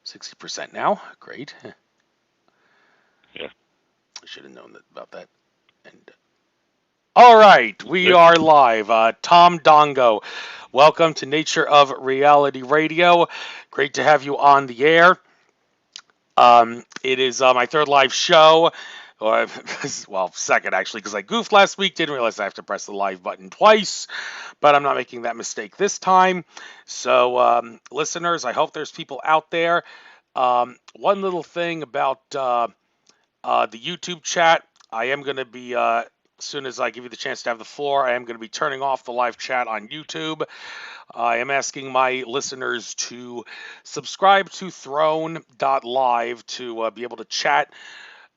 60% now. Great. Yeah. I should have known about that. And all right, we are live. Tom Dongo, welcome to Nature of Reality Radio. Great to have you on the air. It is my third live show. Well, second actually, because I goofed last week. Didn't realize I have to press the live button twice, but I'm not making that mistake this time. So, listeners, I hope there's people out there. One little thing about the YouTube chat, I am going to be, as soon as I give you the chance to have the floor, I am going to be turning off the live chat on YouTube. I am asking my listeners to subscribe to throne.live to be able to chat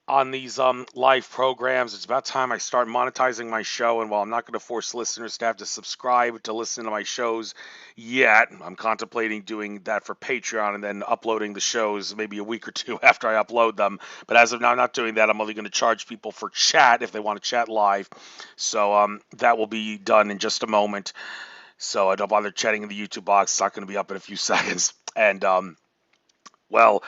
on these live programs. It's about time I start monetizing my show, and while I'm not going to force listeners to have to subscribe to listen to my shows yet, I'm contemplating doing that for Patreon and then uploading the shows maybe a week or two after I upload them. But as of now, I'm not doing that. I'm only going to charge people for chat if they want to chat live. So that will be done in just a moment. So don't bother chatting in the YouTube box. It's not going to be up in a few seconds. And well,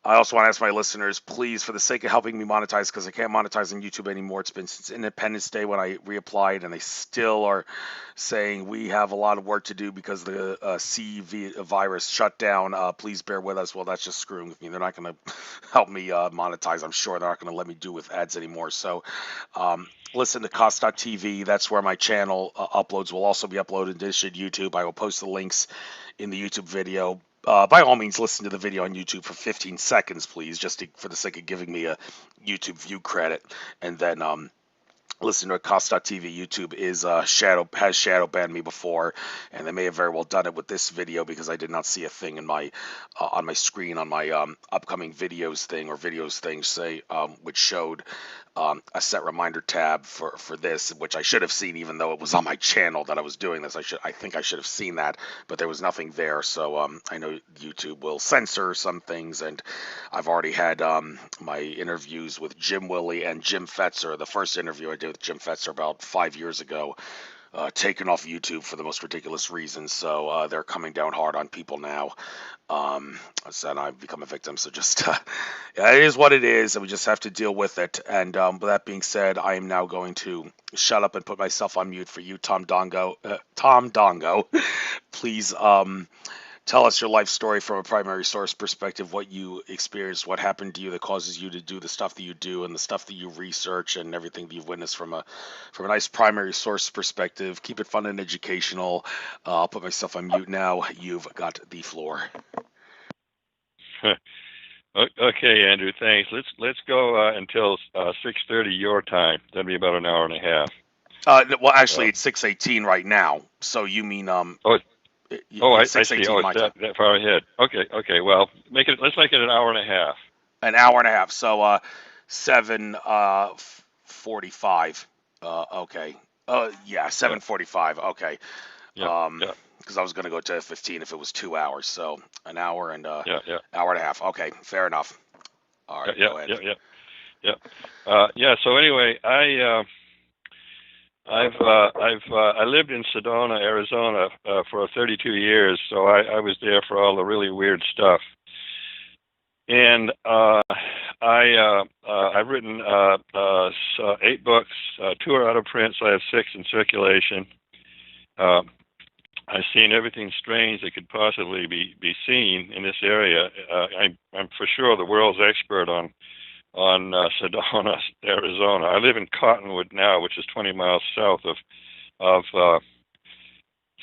I also want to ask my listeners, please, for the sake of helping me monetize, because I can't monetize on YouTube anymore. It's been since Independence Day when I reapplied, and they still are saying we have a lot of work to do because the C virus shut down. Please bear with us. Well, that's just screwing with me. They're not going to help me monetize. I'm sure they're not going to let me do with ads anymore. So listen to Cost.tv. That's where my channel uploads will also be uploaded to YouTube. I will post the links in the YouTube video. By all means, listen to the video on YouTube for 15 seconds, please, just for the sake of giving me a YouTube view credit. And then listen to Cost.tv. YouTube is has shadow banned me before, and they may have very well done it with this video because I did not see a thing in my on my screen on my upcoming videos thing say which showed a set reminder tab for this, which I should have seen even though it was on my channel that I was doing this. I think I should have seen that, but there was nothing there. So I know YouTube will censor some things, and I've already had my interviews with Jim Willie and Jim Fetzer. The first interview I did with Jim Fetzer about 5 years ago, taken off YouTube for the most ridiculous reasons. So they're coming down hard on people now. So I've become a victim. So just yeah, it is what it is, and we just have to deal with it. And with that being said, I am now going to shut up and put myself on mute for you, Tom Dongo. Tom Dongo, please tell us your life story from a primary source perspective, what you experienced, what happened to you that causes you to do the stuff that you do and the stuff that you research and everything that you've witnessed from a nice primary source perspective. Keep it fun and educational. I'll put myself on mute now. You've got the floor. Okay, Andrew, thanks. Let's go until 6:30 your time. That'd be about an hour and a half. Well, actually, it's 6:18 right now. So you mean I see. Oh, my it's that far ahead. Okay. Well, let's make it an hour and a half. An hour and a half. So 7:45. Okay. Yeah, 7:45. Okay. Yeah. Because I was going to go to 15 if it was 2 hours. So an hour and yeah. hour and a half. Okay, fair enough. All right, go ahead. Yeah. So anyway, I lived in Sedona, Arizona, for 32 years. So I was there for all the really weird stuff. And I've written 8 books. 2 are out of print, so I have 6 in circulation. I've seen everything strange that could possibly be seen in this area. I'm for sure the world's expert on Sedona, Arizona. I live in Cottonwood now, which is 20 miles south of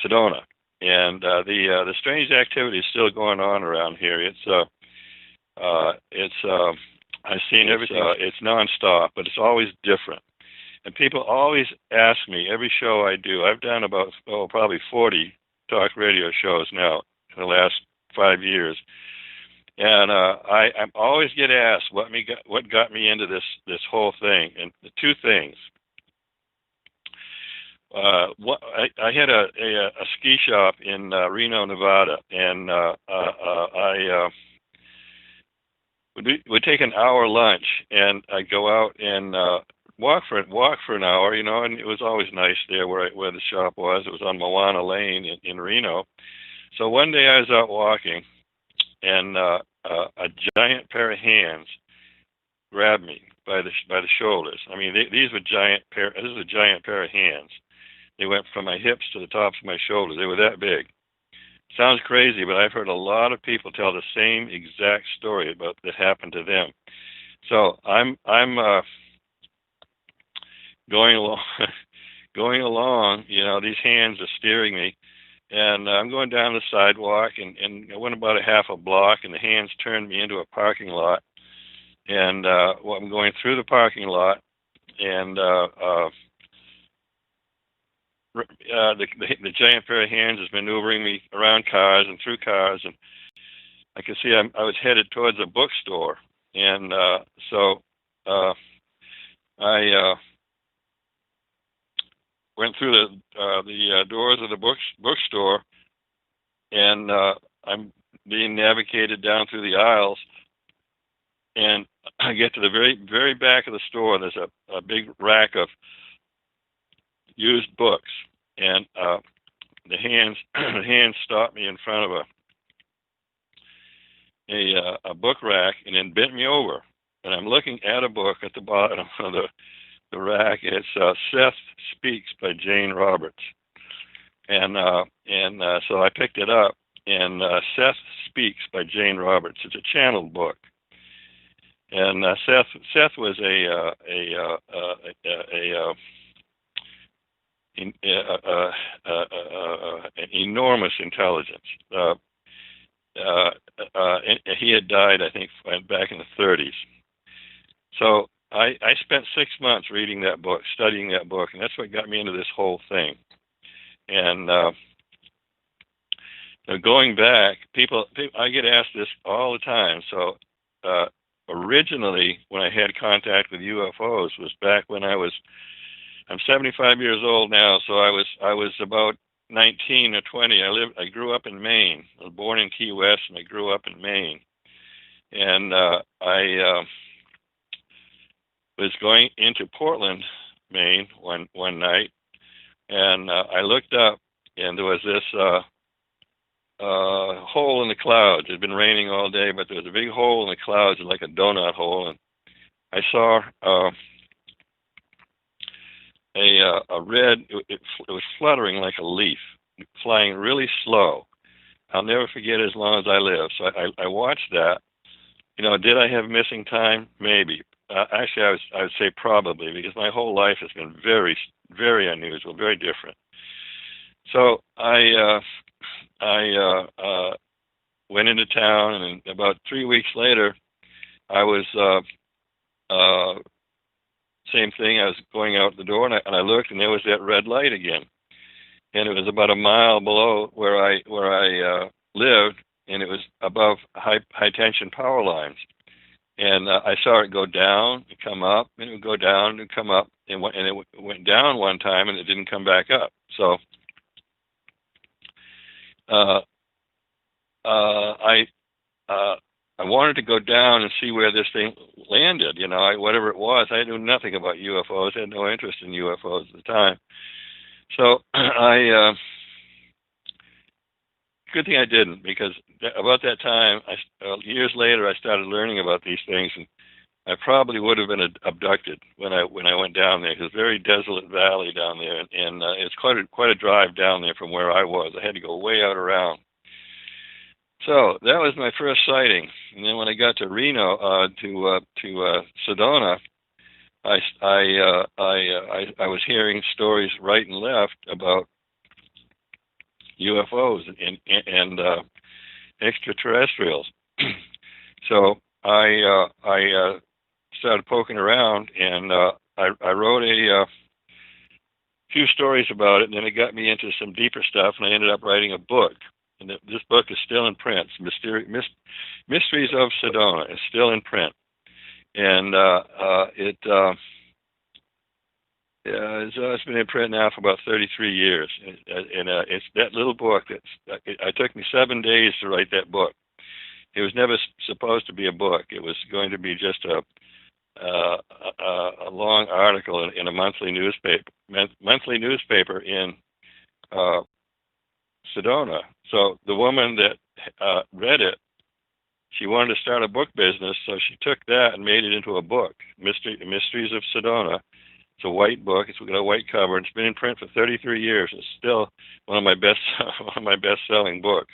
Sedona, and the strange activity is still going on around here. I've seen everything. It's nonstop, but it's always different. And people always ask me every show I do. I've done about probably 40 talk radio shows now in the last 5 years, and I always get asked what got me into this whole thing. And the 2 things. I had a ski shop in Reno, Nevada, and I would take an hour lunch, and I'd go out and walk for an hour, and it was always nice there where the shop was. It was on Moana Lane in Reno. So one day I was out walking, and a giant pair of hands grabbed me by the shoulders. I mean, these were giant pair. This is a giant pair of hands. They went from my hips to the tops of my shoulders. They were that big. Sounds crazy, but I've heard a lot of people tell the same exact story about that happened to them. So I'm going along, going along. You know, these hands are steering me, and I'm going down the sidewalk, and I went about a half a block, and the hands turned me into a parking lot. And well, I'm going through the parking lot, and the giant pair of hands is maneuvering me around cars and through cars, and I could see I was headed towards a bookstore, and so I went through the doors of the bookstore, and I'm being navigated down through the aisles, and I get to the very back of the store. There's a big rack of used books, and the hands stopped me in front of a book rack, and then bent me over, and I'm looking at a book at the bottom of the rack. It's Seth Speaks by Jane Roberts, and so I picked it up, and Seth Speaks by Jane Roberts. It's a channeled book, and Seth was an enormous intelligence. He had died, I think, back in the 30s. So I spent 6 months reading that book, studying that book, and that's what got me into this whole thing. And going back, people, I get asked this all the time. So originally, when I had contact with UFOs, was back when I'm 75 years old now, so I was about 19 or 20. I grew up in Maine. I was born in Key West, and I grew up in Maine. And I was going into Portland, Maine, one night, and I looked up, and there was this hole in the clouds. It had been raining all day, but there was a big hole in the clouds, like a donut hole, and I saw a red. It was fluttering like a leaf, flying really slow. I'll never forget it as long as I live. So I watched that. You know, did I have missing time? Maybe. Actually, I would say probably, because my whole life has been very, very unusual, very different. So I went into town, and about 3 weeks later, I was same thing. I was going out the door, and I looked, and there was that red light again, and it was about a mile below where I lived, and it was above high tension power lines. And I saw it go down and come up, and it would go down and come up, and it went down one time, and it didn't come back up. So I wanted to go down and see where this thing landed. You know, whatever it was, I knew nothing about UFOs. I had no interest in UFOs at the time. So good thing I didn't, because about that time, years later, I started learning about these things, and I probably would have been abducted when I went down there. It's a very desolate valley down there, and it's quite a drive down there from where I was. I had to go way out around. So that was my first sighting, and then when I got to Reno, to Sedona, I was hearing stories right and left about UFOs and extraterrestrials. So I started poking around, and I wrote a few stories about it, and then it got me into some deeper stuff, and I ended up writing a book. And this book is still in print. Mysteries of Sedona is still in print, and it's been in print now for about 33 years. And it's that little book it took me 7 days to write that book. It was never supposed to be a book. It was going to be just a long article in a monthly newspaper in Sedona. So the woman that read it, she wanted to start a book business, so she took that and made it into a book, Mysteries of Sedona. It's a white book. It's got a white cover. It's been in print for 33 years. It's still one of my best-selling books.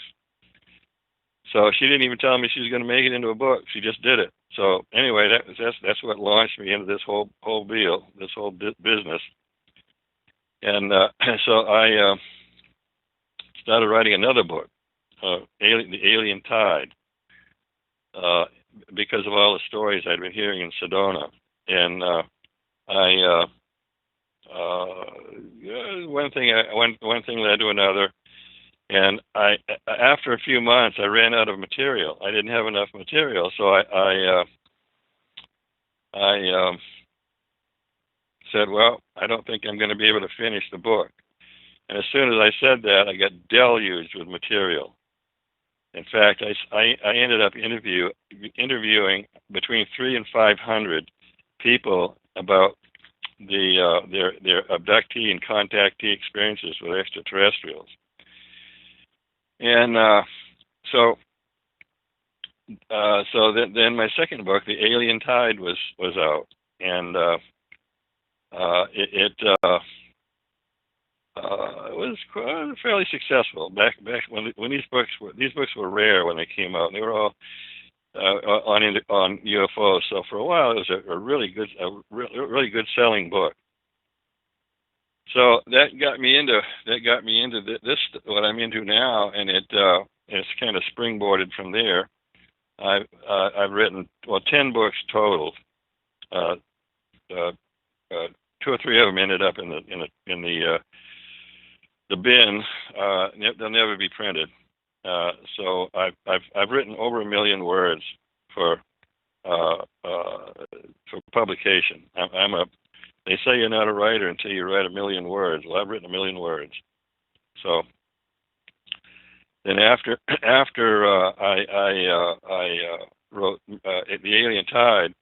So she didn't even tell me she was going to make it into a book. She just did it. So anyway, that's what launched me into this whole deal, this whole business. And so I started writing another book, The Alien Tide, because of all the stories I'd been hearing in Sedona. And one thing led to another, and after a few months I ran out of material. I didn't have enough material, so I said, well, I don't think I'm going to be able to finish the book. And as soon as I said that, I got deluged with material. In fact, I ended up interviewing between 300 and 500 people about their abductee and contactee experiences with extraterrestrials. And so then my second book, The Alien Tide, was out, and it was fairly successful back when these books were rare when they came out, and they were all on UFOs. So for a while, it was a really good selling book. So that got me into this what I'm into now, and it's kind of springboarded from there. I've written 10 books total. 2 or 3 of them ended up in the bin. They'll never be printed. So I've written over 1 million words for publication. They say you're not a writer until you write 1 million words. Well, I've written 1 million words. So then after I wrote The Alien Tide,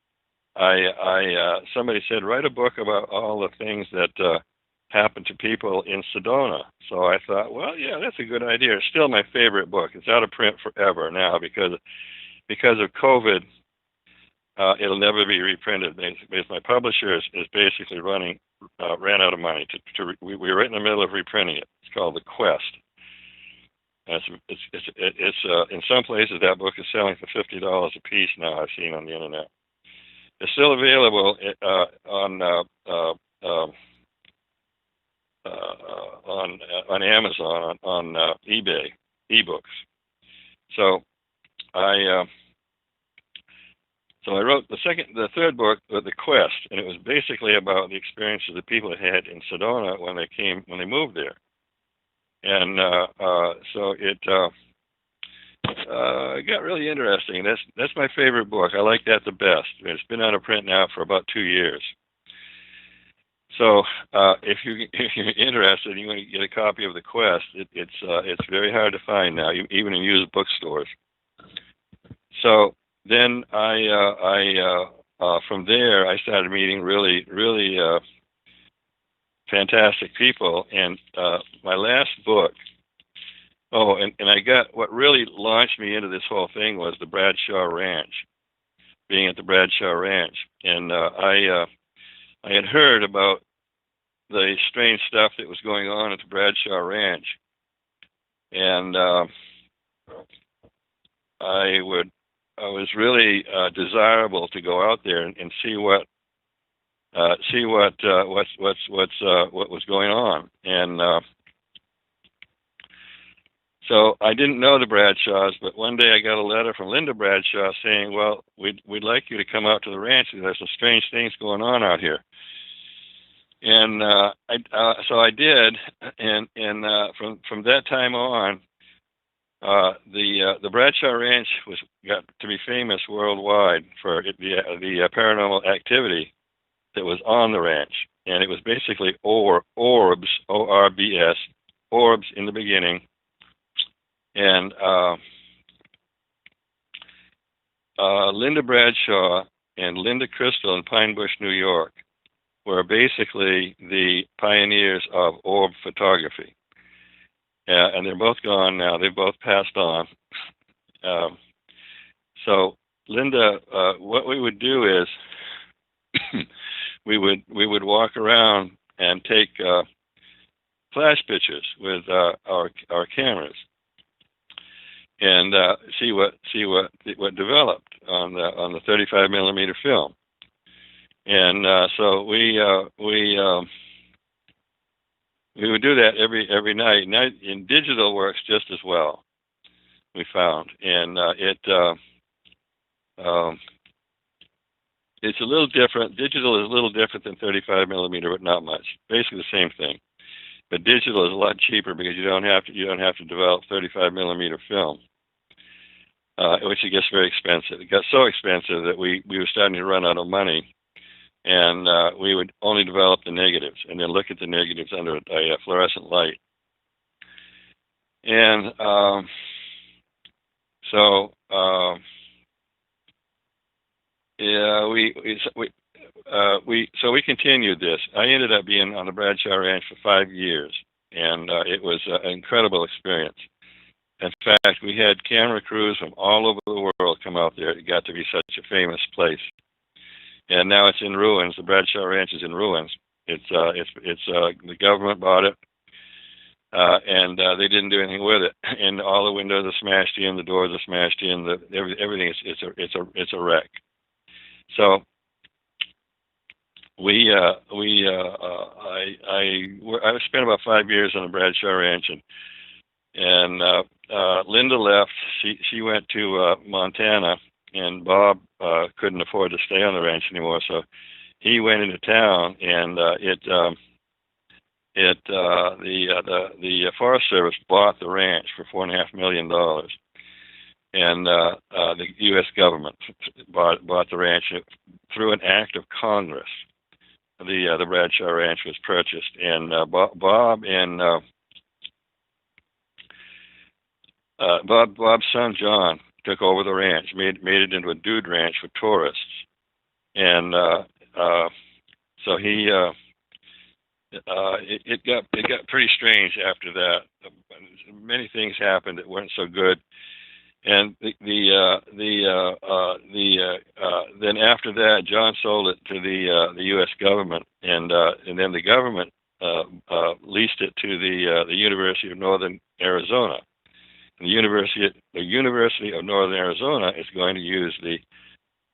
somebody said, write a book about all the things that happened to people in Sedona. So I thought, well, yeah, that's a good idea. It's still my favorite book. It's out of print forever now because of COVID. It'll never be reprinted because my publisher is basically ran out of money. We're right in the middle of reprinting it. It's called The Quest. It's in some places that book is selling for $50 a piece now. I've seen on the internet. It's still available on Amazon, on eBay, ebooks. So I wrote the third book, The Quest, and it was basically about the experiences the people had in Sedona when they moved there. And so it got really interesting. That's my favorite book. I like that the best. It's been out of print now for about 2 years. So if you're interested, you want to get a copy of The Quest. It's very hard to find now, even in used bookstores. So then from there I started meeting really fantastic people, and my last book. Oh, and I got what really launched me into this whole thing was the Bradshaw Ranch, being at the Bradshaw Ranch, and I had heard about the strange stuff that was going on at the Bradshaw Ranch, and I was really desirable to go out there and see what was going on, and so I didn't know the Bradshaws, but one day I got a letter from Linda Bradshaw saying, "Well, we'd like you to come out to the ranch. There's some strange things going on out here." And so I did, and from that time on, the Bradshaw Ranch got to be famous worldwide for the paranormal activity that was on the ranch, and it was basically orbs, ORBS, orbs in the beginning, and Linda Bradshaw and Linda Crystal in Pine Bush, New York, were basically the pioneers of orb photography. and they're both gone now. They've both passed on. So, Linda, what we would do is we would walk around and take flash pictures with our cameras and see what developed on the 35 millimeter film. And so we would do that every night. And digital works just as well, we found, and it's a little different. Digital is a little different than 35 millimeter, but not much. Basically the same thing. But digital is a lot cheaper because you don't have to develop 35 millimeter film, which it gets very expensive. It got so expensive that we were starting to run out of money, and we would only develop the negatives and then look at the negatives under a fluorescent light. And so we continued this. I ended up being on the Bradshaw Ranch for 5 years, and it was an incredible experience. In fact, we had camera crews from all over the world come out there. It got to be such a famous place, and now it's in ruins. The Bradshaw Ranch is in ruins. It's the government bought it, and they didn't do anything with it. And all the windows are smashed in, the doors are smashed in. Everything is it's a wreck. So I spent about 5 years on the Bradshaw Ranch, and Linda left. She went to Montana, and Bob couldn't afford to stay on the ranch anymore, so he went into town, and the Forest Service bought the ranch for $4.5 million. And the U.S. government bought the ranch through an act of Congress. The Bradshaw Ranch was purchased, and Bob and Bob's son John took over the ranch, made it into a dude ranch for tourists, and so he it got pretty strange after that. Many things happened that weren't so good. And then after that, John sold it to the U.S. government, and then the government leased it to the University of Northern Arizona. And the University of Northern Arizona is going to use the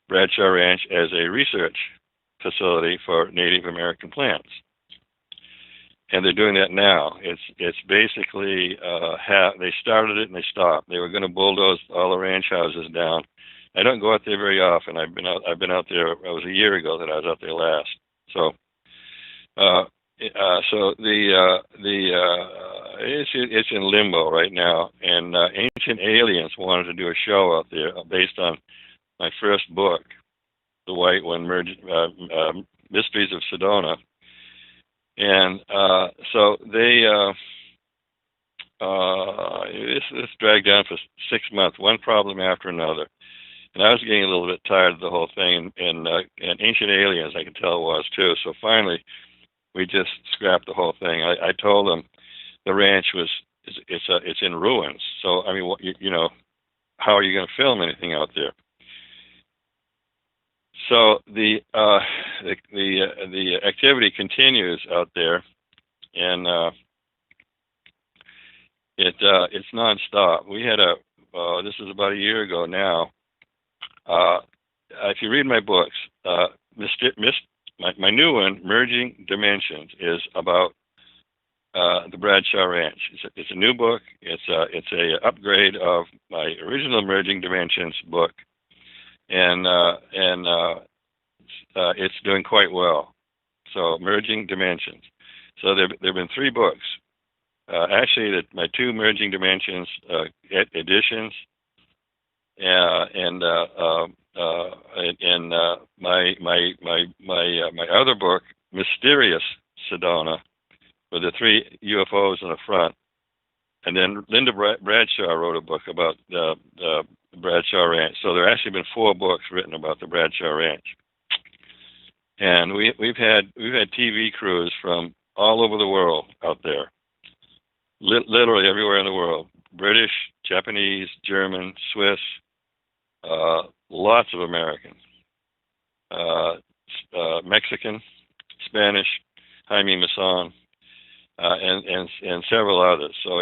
Bradshaw Ranch as a research facility for Native American plants. And they're doing that now. It's basically they started it and they stopped. They were going to bulldoze all the ranch houses down. I don't go out there very often. I've been out there. It was a year ago that I was out there last. So, it's in limbo right now. And Ancient Aliens wanted to do a show out there based on my first book, the white one, Mysteries of Sedona. And so they this dragged on for 6 months, one problem after another, and I was getting a little bit tired of the whole thing. And Ancient Aliens, I could tell, was too. So finally, we just scrapped the whole thing. I told them the ranch it's in ruins. So I mean, how are you going to film anything out there? So the activity continues out there, and it's nonstop. We had this was about a year ago now. If you read my books, my new one, Merging Dimensions, is about the Bradshaw Ranch. It's a new book. It's a upgrade of my original Merging Dimensions book. And it's doing quite well. So, Merging Dimensions. So there have been 3 books. Actually, my 2 Merging Dimensions editions, and my other book, Mysterious Sedona, with the 3 UFOs in the front. And then Linda Bradshaw wrote a book about the Bradshaw Ranch. So there actually been 4 books written about the Bradshaw Ranch, and we've had TV crews from all over the world out there. literally everywhere in the world. British, Japanese, German, Swiss, lots of Americans, Mexican, Spanish, Jaime Mason, and several others. So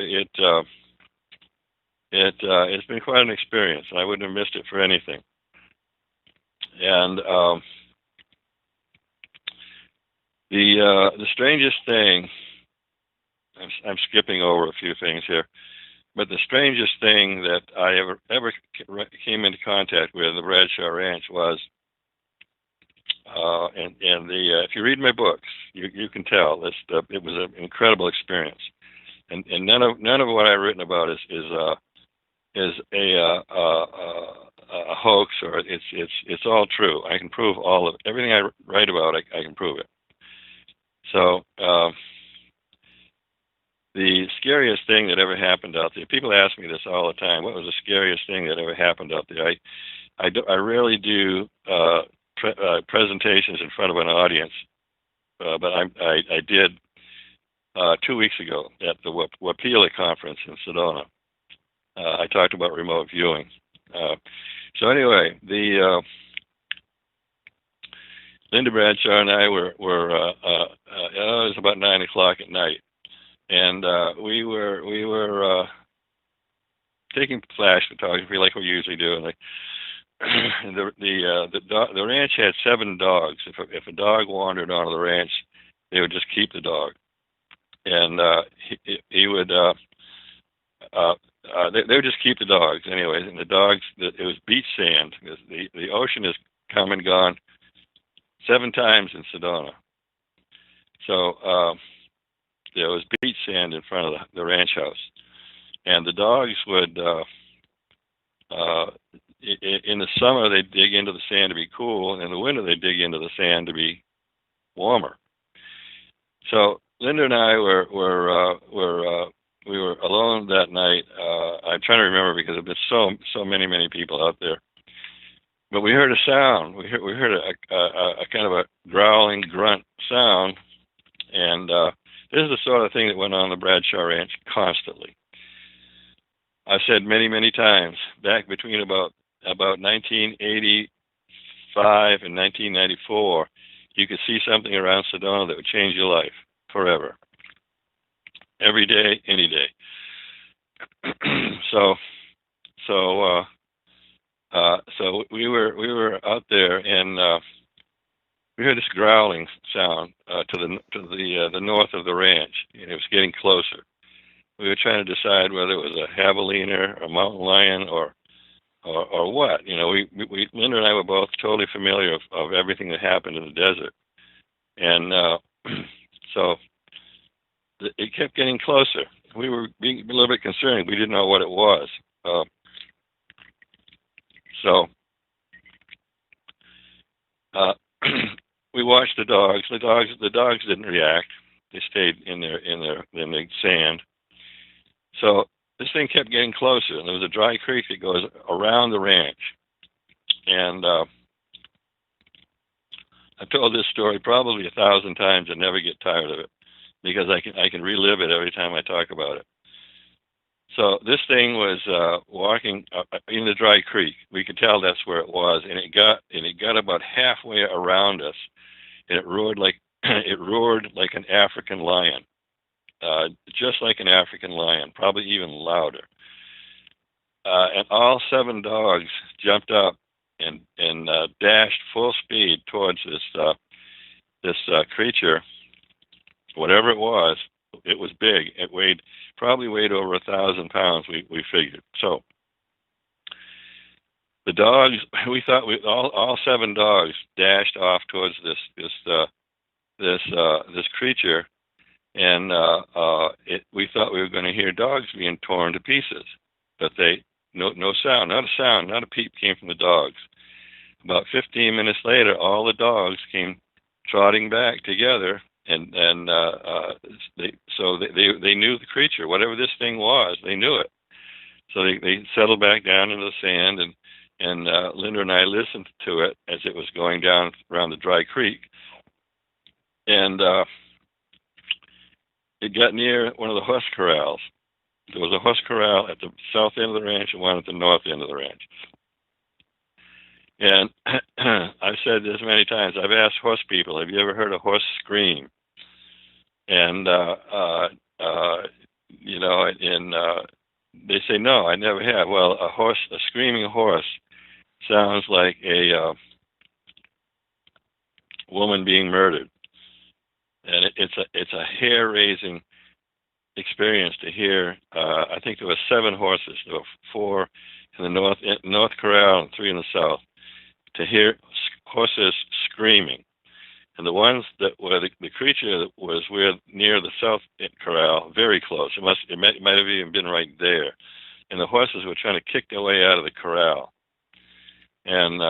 it's been quite an experience, and I wouldn't have missed it for anything. And the strangest thing, I'm skipping over a few things here, but the strangest thing that I ever came into contact with the Bradshaw Ranch was, if you read my books, you can tell it was an incredible experience, and none of what I've written about is a hoax, or it's all true. I can prove everything I write about. I can prove it. So the scariest thing that ever happened out there. People ask me this all the time. What was the scariest thing that ever happened out there? I rarely do presentations in front of an audience, but I did 2 weeks ago at the Wapila conference in Sedona. I talked about remote viewing. So anyway, Linda Bradshaw and I were it was about 9 o'clock at night, and we were taking flash photography like we usually do, and the ranch had 7 dogs. If a dog wandered onto the ranch, they would just keep the dog, and he would. They would just keep the dogs anyways, and the dogs. It was beach sand. The ocean has come and gone 7 times in Sedona, so there was beach sand in front of the ranch house, and the dogs would. In the summer, they dig into the sand to be cool, and in the winter, they dig into the sand to be warmer. So Linda and I we were alone that night. I'm trying to remember because there've been so many people out there. But we heard a sound. We heard a kind of a growling grunt sound, and this is the sort of thing that went on the Bradshaw Ranch constantly. I've said many times, back between about 1985 and 1994, you could see something around Sedona that would change your life forever. Every day, any day. So we were out there, and we heard this growling sound to the north of the ranch, and it was getting closer. We were trying to decide whether it was a javelina, a mountain lion, or what. You know, Linda and I were both totally familiar of everything that happened in the desert, and so it kept getting closer. We were being a little bit concerned. We didn't know what it was. We watched the dogs. The dogs didn't react. They stayed in the sand. So this thing kept getting closer, and there was a dry creek that goes around the ranch. And I've told this story probably 1,000 times and never get tired of it, because I can relive it every time I talk about it. So this thing was walking in the dry creek. We could tell that's where it was, and it got about halfway around us, and it roared like an African lion, just like an African lion, probably even louder. And all 7 dogs jumped up and dashed full speed towards this creature. Whatever it was big. It probably weighed over 1,000 pounds. We figured. So the dogs, we thought all 7 dogs dashed off towards this creature, and we thought we were going to hear dogs being torn to pieces, but no sound, not a sound, not a peep came from the dogs. About 15 minutes later, all the dogs came trotting back together. And they knew the creature, whatever this thing was, they knew it. So they settled back down into the sand, and Linda and I listened to it as it was going down around the dry creek. And it got near one of the horse corrals. There was a horse corral at the south end of the ranch and one at the north end of the ranch. And I've said this many times. I've asked horse people, have you ever heard a horse scream? And, you know, and they say, no, I never have. Well, a screaming horse sounds like a woman being murdered. And it's a hair-raising experience to hear. I think there were 7 horses. There were 4 in the north corral and 3 in the south. To hear horses screaming, and the ones that where the creature that was near the south corral, very close. It might have even been right there, and the horses were trying to kick their way out of the corral, and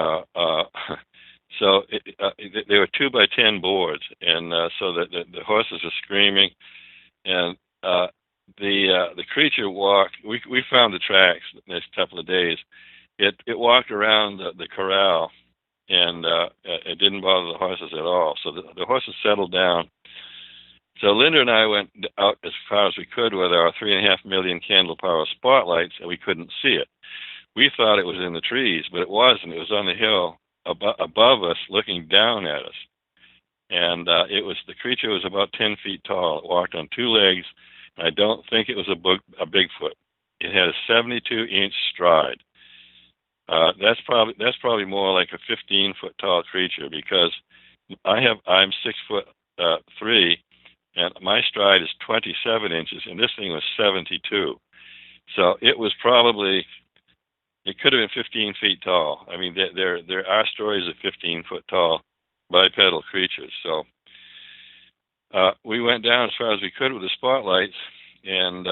so they were 2x10 boards, and so the horses were screaming, and the creature walked. We found the tracks the next couple of days. It walked around the corral, and it didn't bother the horses at all. So the horses settled down. So Linda and I went out as far as we could with our 3.5 million candle power spotlights, and we couldn't see it. We thought it was in the trees, but it wasn't. It was on the hill above us, looking down at us. And the creature was about 10 feet tall. It walked on 2 legs. And I don't think it was a Bigfoot. It had a 72-inch stride. That's probably more like a 15-foot tall creature, because I'm 6'3", and my stride is 27 inches, and this thing was 72. So it could have been 15 feet tall. I mean, there are stories of 15-foot tall bipedal creatures. So we went down as far as we could with the spotlights, and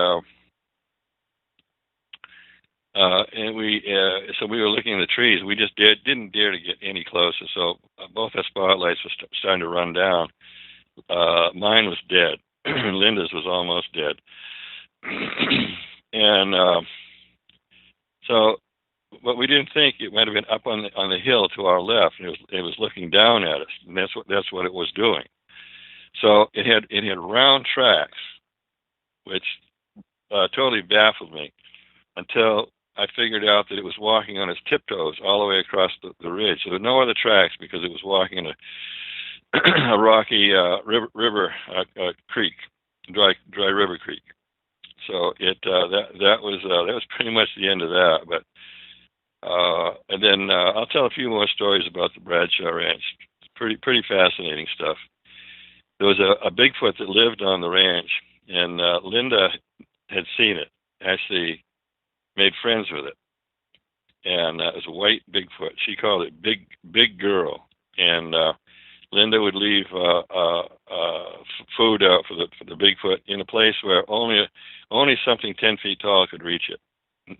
so we were looking at the trees. We just didn't dare to get any closer. So both our spotlights were starting to run down. Mine was dead. Linda's was almost dead. And but we didn't think it might have been up on the hill to our left, and it was looking down at us, and that's what it was doing. So it had round tracks, which totally baffled me until I figured out that it was walking on its tiptoes all the way across the ridge. So there were no other tracks because it was walking in a rocky river creek, dry river creek. So that was pretty much the end of that. But and then I'll tell a few more stories about the Bradshaw Ranch. Pretty fascinating stuff. There was a Bigfoot that lived on the ranch, and Linda had seen it. Actually, made friends with it, and it was a white Bigfoot. She called it Big Girl, and Linda would leave food out for the Bigfoot in a place where only something 10 feet tall could reach it.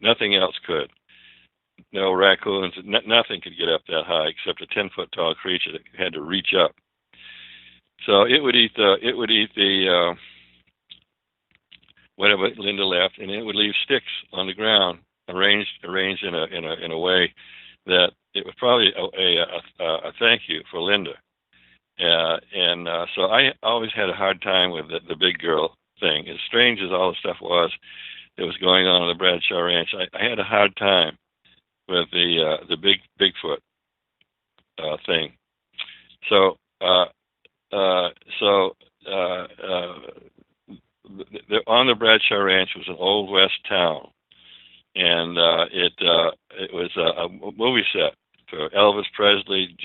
Nothing else could. No raccoons. Nothing could get up that high except a 10-foot tall creature that had to reach up. So it would eat the whatever Linda left, and it would leave sticks on the ground, arranged in a way that it was probably a thank you for Linda. So I always had a hard time with the big girl thing. As strange as all the stuff was that was going on the Bradshaw Ranch, I had a hard time with the Bigfoot thing. So on the Bradshaw Ranch was an old West town, and it was a movie set for Elvis Presley,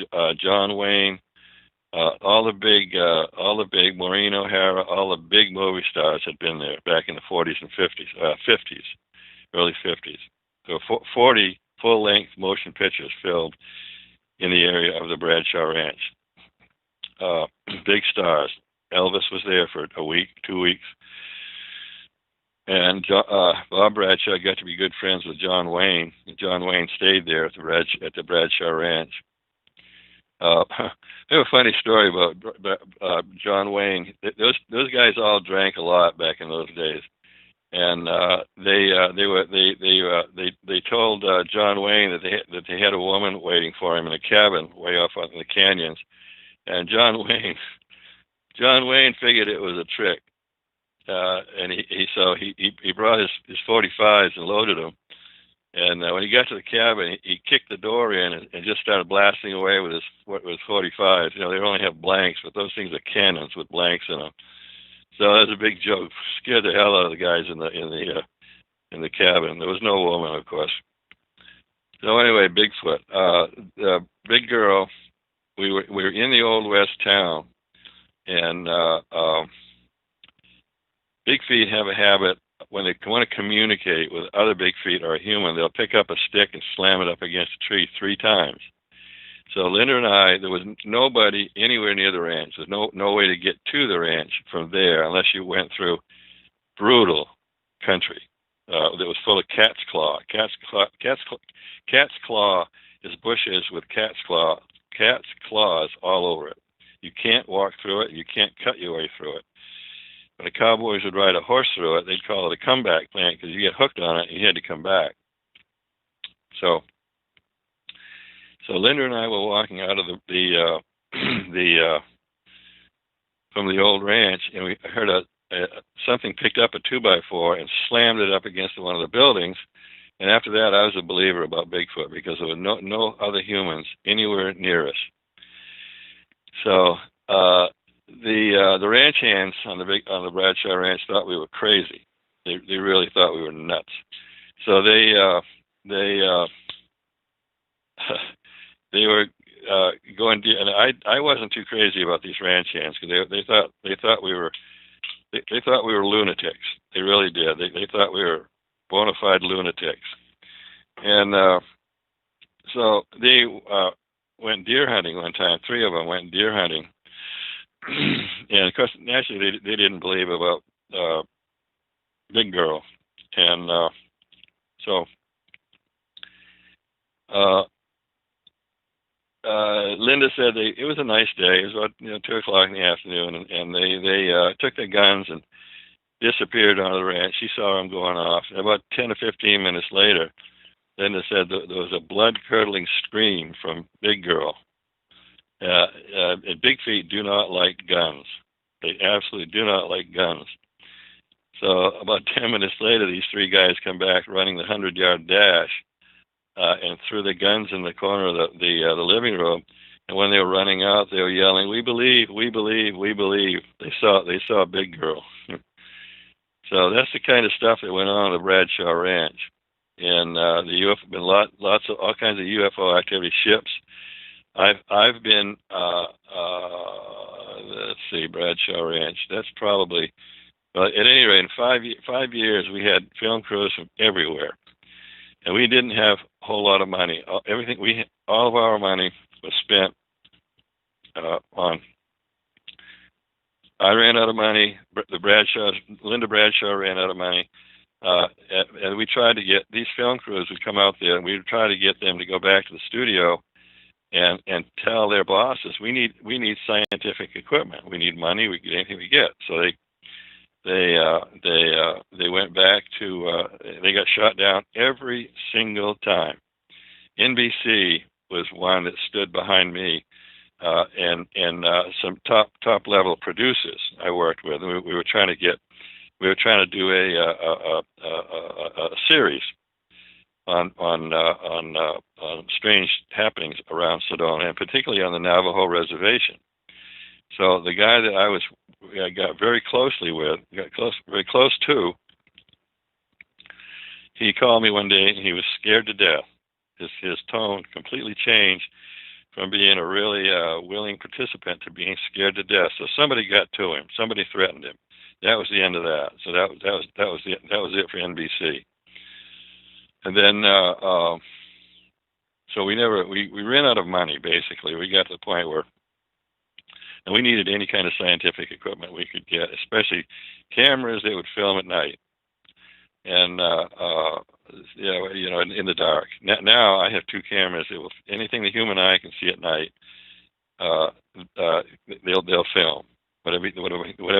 John Wayne, all the big Maureen O'Hara, all the big movie stars had been there back in the 40s and 50s, early 50s. So 40 full-length motion pictures filmed in the area of the Bradshaw Ranch. Big stars. Elvis was there for a week, 2 weeks. And Bob Bradshaw got to be good friends with John Wayne. John Wayne stayed there at the Bradshaw Ranch. I have a funny story about John Wayne. Those guys all drank a lot back in those days, and they told John Wayne that they had a woman waiting for him in a cabin way off in the canyons, and John Wayne figured it was a trick. and he brought his 45s and loaded them. And when he got to the cabin, he kicked the door in and just started blasting away with his 45s. You know, they only have blanks, but those things are cannons with blanks in them. So that was a big joke. Scared the hell out of the guys in the cabin. There was no woman, of course. So anyway, Bigfoot. The big girl. We were in the Old West town, and big feet have a habit. When they want to communicate with other big feet or a human, they'll pick up a stick and slam it up against a tree 3 times. So Linda and I, there was nobody anywhere near the ranch. There's no way to get to the ranch from there unless you went through brutal country that was full of cat's claw. Cat's claw is bushes with cat's claws all over it. You can't walk through it. You can't cut your way through it. When the cowboys would ride a horse through it, they'd call it a comeback plant because you get hooked on it and you had to come back. So Linda and I were walking out of from the old ranch, and we heard something picked up a 2x4 and slammed it up against one of the buildings. And after that, I was a believer about Bigfoot because there were no other humans anywhere near us. So the ranch hands on the Bradshaw Ranch thought we were crazy. They really thought we were nuts. So they were going to, and I wasn't too crazy about these ranch hands because they thought we were lunatics. They really did. They thought we were bona fide lunatics. And so they went deer hunting one time. 3 of them went deer hunting. And of course, naturally, they didn't believe about Big Girl, and so Linda said it was a nice day. It was about 2 o'clock in the afternoon, and they took their guns and disappeared on the ranch. She saw them going off. And about 10 or 15 minutes later, Linda said there was a blood-curdling scream from Big Girl. And big feet do not like guns. They absolutely do not like guns. So about 10 minutes later, these 3 guys come back running the 100-yard dash and threw the guns in the corner of the living room. And when they were running out, they were yelling, "We believe, we believe, we believe." They saw a Big Girl. So that's the kind of stuff that went on at the Bradshaw Ranch. And the UFO, been lots of all kinds of UFO activity, ships. I've been let's see, Bradshaw Ranch. That's probably at any rate in 5 years we had film crews from everywhere, and we didn't have a whole lot of money. All of our money was spent on. I ran out of money. Linda Bradshaw ran out of money. And we tried to get these film crews would come out there, and we would try to get them to go back to the studio and tell their bosses, we need scientific equipment. We need money. We get anything we get. So they went back to they got shot down every single time. NBC was one that stood behind me, and some top level producers I worked with. We were trying to do a series on strange happenings around Sedona, and particularly on the Navajo reservation. So the guy that I got very very close to, he called me one day and he was scared to death. His tone completely changed from being a really willing participant to being scared to death. So somebody got to him. Somebody threatened him. That was the end of that. So that was it for NBC. And then so we ran out of money. Basically, we got to the point where, and we needed any kind of scientific equipment we could get, especially cameras that would film at night, and in the dark. Now I have 2 cameras that will anything the human eye can see at night. They'll film. Whatever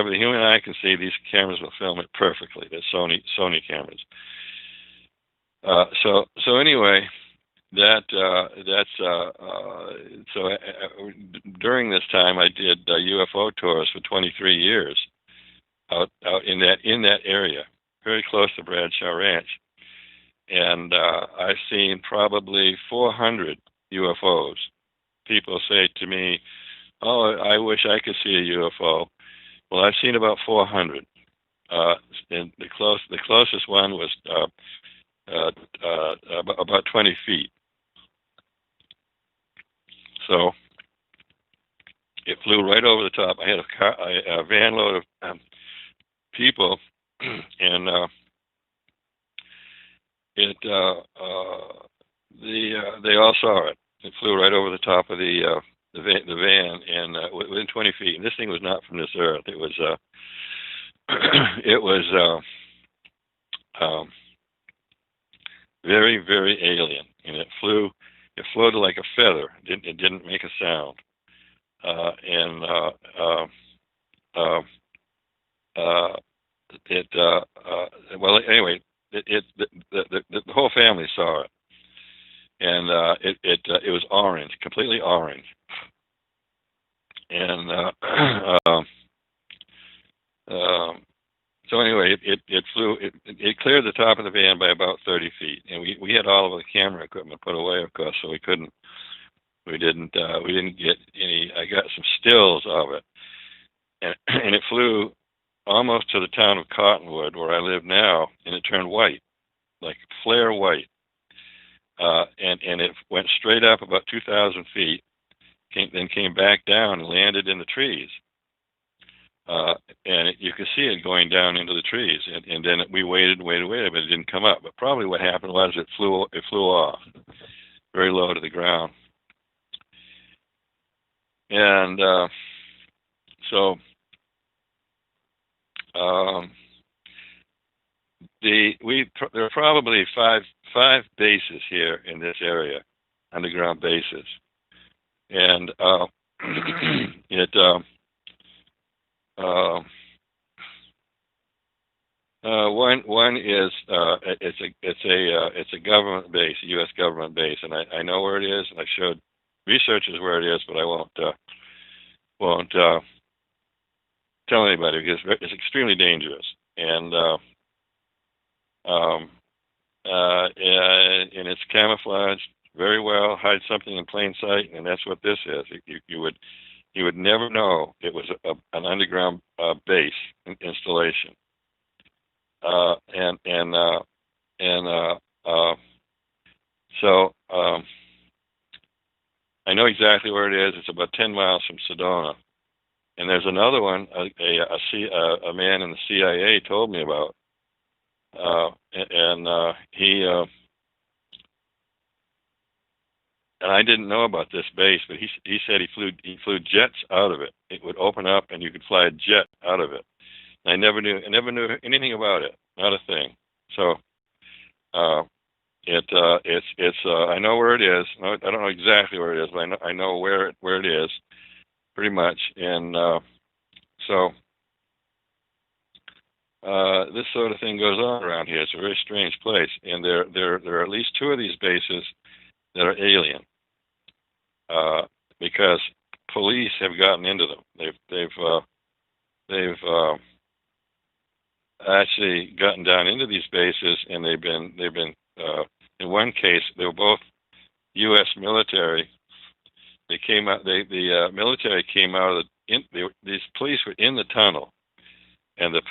the human eye can see, these cameras will film it perfectly. They're Sony cameras. So anyway, during this time I did UFO tours for 23 years, out in that area, very close to Bradshaw Ranch, and I've seen probably 400 UFOs. People say to me, "Oh, I wish I could see a UFO." Well, I've seen about 400. And the closest one was about 20 feet. So it flew right over the top. I had a van load of people, and they all saw it. It flew right over the top of the van, and within 20 feet. And this thing was not from this earth. It was it was very, very alien, and it floated like a feather. It didn't make a sound, well, anyway, the whole family saw it, and it was orange, completely orange, and so anyway, it flew. It cleared the top of the van by about 30 feet, and we had all of the camera equipment put away, of course, so we couldn't. We didn't get any. I got some stills of it, and it flew almost to the town of Cottonwood, where I live now, and it turned white, like flare white, and it went straight up about 2,000 feet, then came back down and landed in the trees. And you could see it going down into the trees, and then we waited, but it didn't come up. But probably what happened was it flew off, very low to the ground, and so there are probably five bases here in this area, underground bases, and one is it's a government base, a U.S. government base, and I know where it is, and I showed researchers where it is, but I won't tell anybody because it's extremely dangerous, and it's camouflaged very well, hides something in plain sight, and that's what this is. You would never know it was an underground base installation. So I know exactly where it is. It's about 10 miles from Sedona. And there's another one a man in the CIA told me about. And I didn't know about this base, but he said he flew jets out of it. It would open up and you could fly a jet out of it. I never knew anything about it, not a thing. So I know where it is. I don't know exactly where it is, but I know where it is, pretty much. And so this sort of thing goes on around here. It's a very strange place, and there are at least two of these bases that are alien, because police have gotten into them. They've actually gotten down into these bases, and they've been in one case they were both U.S. military. They came out. The military came out of these police were in the tunnel, and the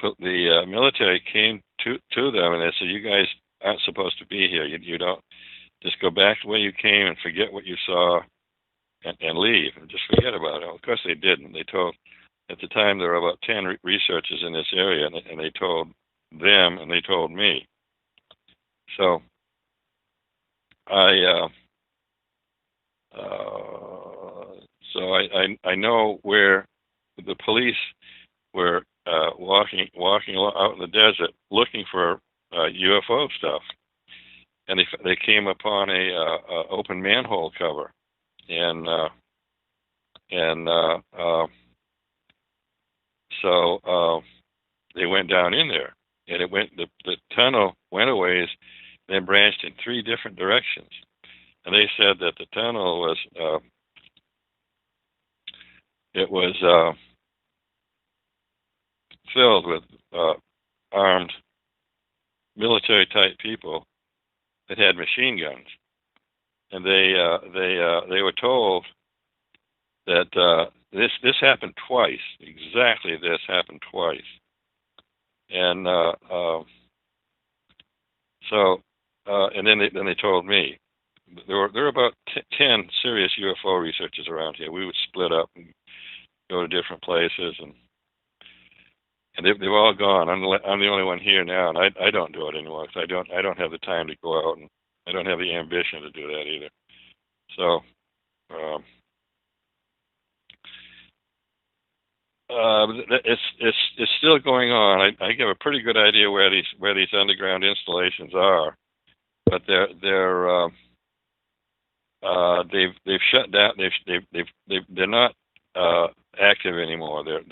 military came to them, and they said, "You guys aren't supposed to be here. You don't just go back the way you came and forget what you saw, and leave and just forget about it." Well, of course, they didn't. They told. At the time, there were about 10 researchers in this area, and they told them, and they told me. So I know where the police were walking out in the desert looking for UFO stuff, and they came upon a open manhole cover, and so they went down in there, and the tunnel went a ways, then branched in three different directions. And they said that the tunnel was filled with armed military-type people that had machine guns, and they were told that this happened twice. Exactly, this happened twice, and and then they told me there were about 10 serious UFO researchers around here. We would split up and go to different places, and they've all gone. I'm the only one here now, and I don't do it anymore because I don't have the time to go out, and I don't have the ambition to do that either. So it's still going on. I have a pretty good idea where these underground installations are, but they've shut down. They're not active anymore. They're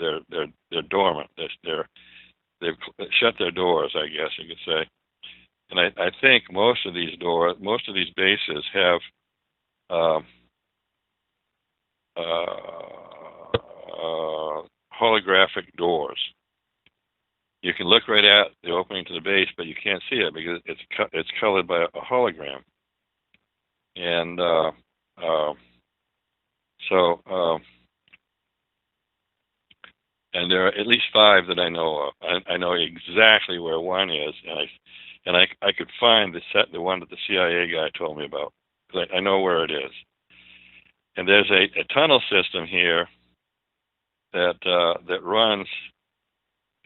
dormant. They've shut their doors, I guess you could say. And I think most of these bases have holographic doors. You can look right at the opening to the base, but you can't see it because it's colored by a hologram. And and there are at least 5 that I know of. I know exactly where one is, and I could find the one that the CIA guy told me about, because I know where it is. And there's a tunnel system here that runs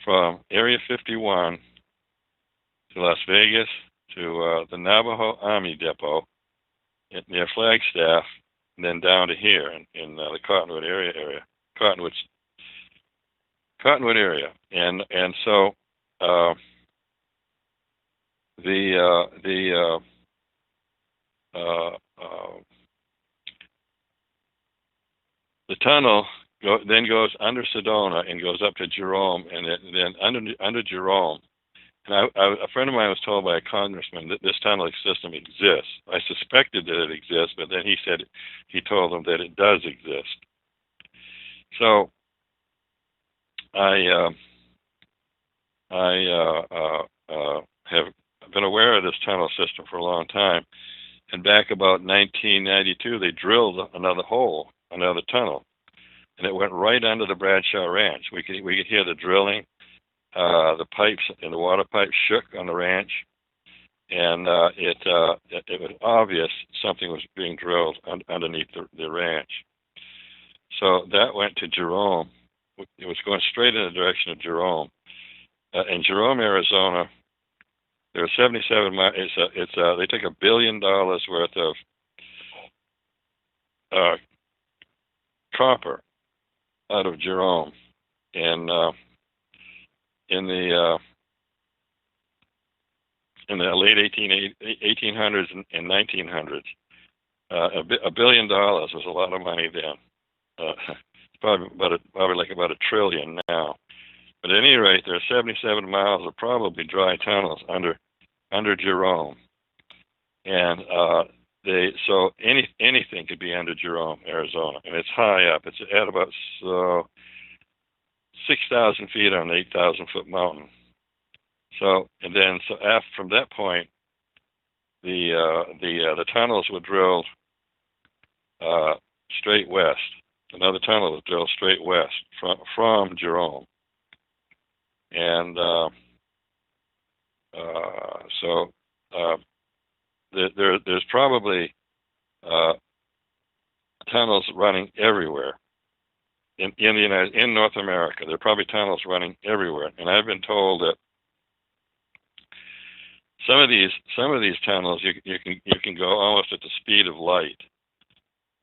from Area 51 to Las Vegas to the Navajo Army Depot near Flagstaff, and then down to here in the Cottonwood area. Cottonwood area, and so the tunnel then goes under Sedona and goes up to Jerome, and then under Jerome. And a friend of mine was told by a congressman that this tunnel system exists. I suspected that it exists, but then he told them that it does exist. So I have been aware of this tunnel system for a long time. And back about 1992, they drilled another tunnel, and it went right under the Bradshaw Ranch. We could hear the drilling. The pipes and the water pipes shook on the ranch, and it was obvious something was being drilled underneath the ranch. So that went to Jerome. It was going straight in the direction of Jerome. In Jerome, Arizona, there are 77 miles. They took $1 billion worth of copper out of Jerome, and in the late 1800s and 1900s, $1 billion was a lot of money then. Probably about $1 trillion now. But at any rate, there are 77 miles of probably dry tunnels under Jerome, and so anything could be under Jerome, Arizona, and it's high up. It's at about 6,000 feet on an 8,000-foot mountain. So from that point, the tunnels were drilled straight west. Another tunnel was drilled straight west from Jerome, and there's probably tunnels running everywhere in North America. There are probably tunnels running everywhere, and I've been told that some of these tunnels you can go almost at the speed of light.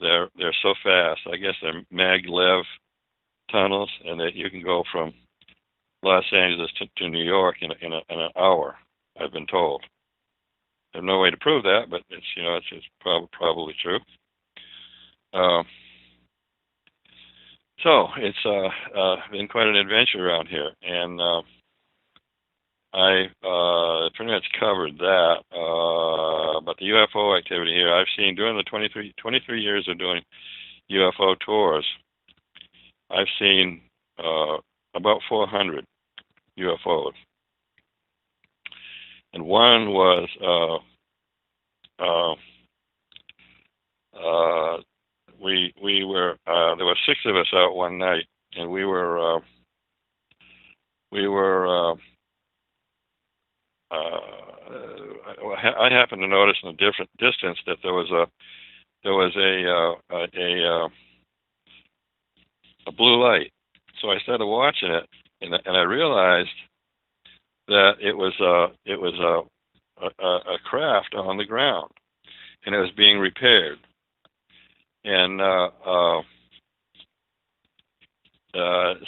They're so fast. I guess they're maglev tunnels, and that you can go from Los Angeles to New York in an hour. I've been told. I have no way to prove that, but it's probably true. So it's been quite an adventure around here, and I pretty much covered that. But the UFO activity here, I've seen during the 23 years of doing UFO tours, I've seen about 400 UFOs, and one was we were there were 6 of us out one night, and I happened to notice in a different distance that there was a blue light. So I started watching it, and I realized that it was a craft on the ground, and it was being repaired. And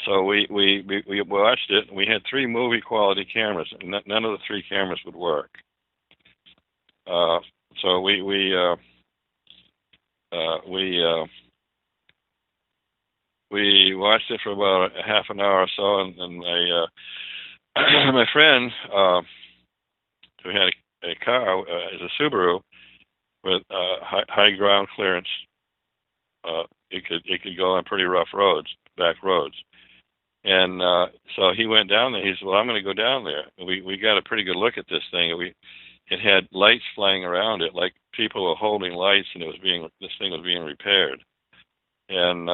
so we watched it. And we had 3 movie quality cameras, and none of the 3 cameras would work. So we watched it for about a half an hour or so, and my friend who had a car is a Subaru with high ground clearance. It could go on pretty rough roads, back roads, and so he went down there. He said, "Well, I'm going to go down there." And we got a pretty good look at this thing. It had lights flying around it, like people were holding lights, and this thing was being repaired. And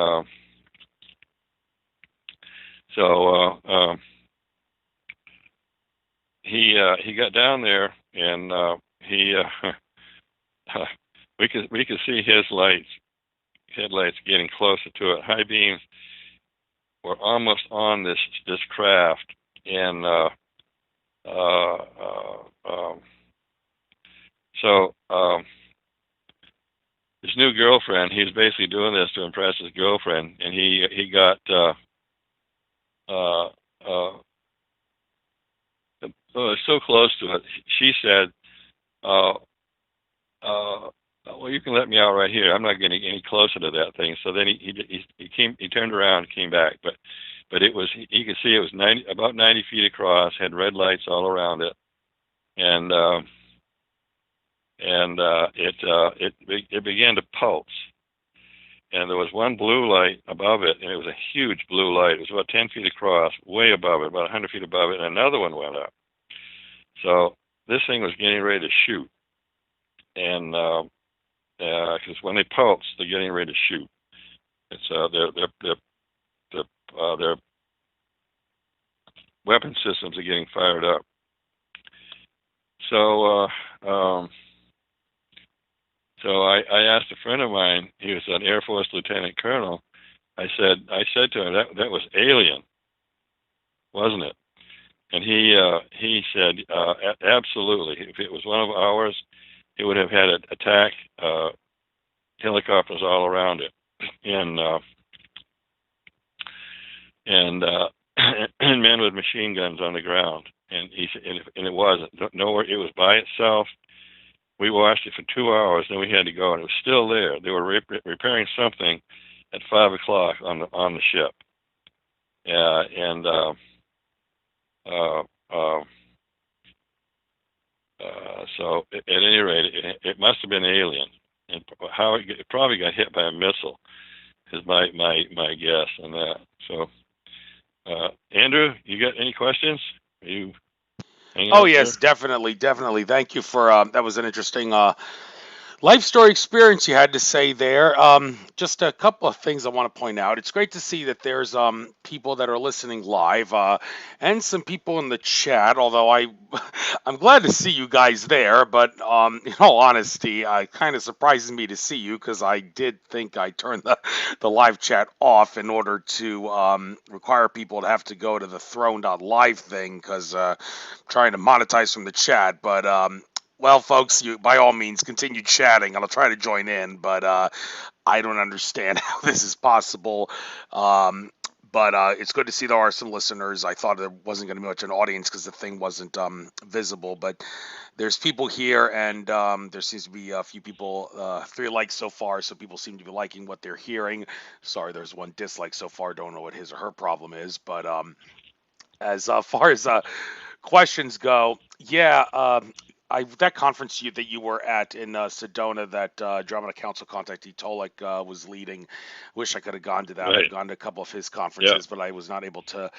so he got down there, and we could see his headlights getting closer to it. High beams were almost on this craft, and so his new girlfriend, he was basically doing this to impress his girlfriend, and he got so close to it. She said, "Well, you can let me out right here. I'm not getting any closer to that thing." So then he turned around and came back, but it was, you could see it was about 90 feet across, had red lights all around it, and it began to pulse. And there was one blue light above it, and it was a huge blue light. It was about 10 feet across, way above it, about 100 feet above it, and another one went up. So this thing was getting ready to shoot, and because when they pulse, they're getting ready to shoot. It's their weapon systems are getting fired up. So I asked a friend of mine. He was an Air Force lieutenant colonel. I said to him, that was alien, wasn't it? And he said, absolutely. If it was one of ours, it would have had attack helicopters all around it, and men with machine guns on the ground. And he said, and it wasn't. Nowhere. It was by itself. We watched it for 2 hours, then we had to go, and it was still there. They were repairing something at 5 o'clock on the ship, so at any rate, it must have been alien, and how it probably got hit by a missile is my guess on that. So, Andrew, you got any questions? Are you hanging Oh out yes, there? definitely. Thank you for that was an interesting life story experience you had to say there. Just a couple of things I want to point out. It's great to see that there's people that are listening live and some people in the chat. Although I'm glad to see you guys there, but in all honesty, it kind of surprises me to see you because I did think I turned the live chat off in order to require people to have to go to the throne.live thing because trying to monetize from the chat, but well, folks, you by all means continue chatting. I'll try to join in, but I don't understand how this is possible. But it's good to see there are some listeners. I thought there wasn't going to be much an audience because the thing wasn't visible, but there's people here, and there seems to be a few people, 3 likes so far, so people seem to be liking what they're hearing. Sorry, there's 1 dislike so far. Don't know what his or her problem is, but as far as questions go, yeah, that conference that you were at in Sedona, that Drama Council contact Tolik was leading. Wish I could have gone to that. Right. I've gone to a couple of his Yeah. conferences, but I was not able to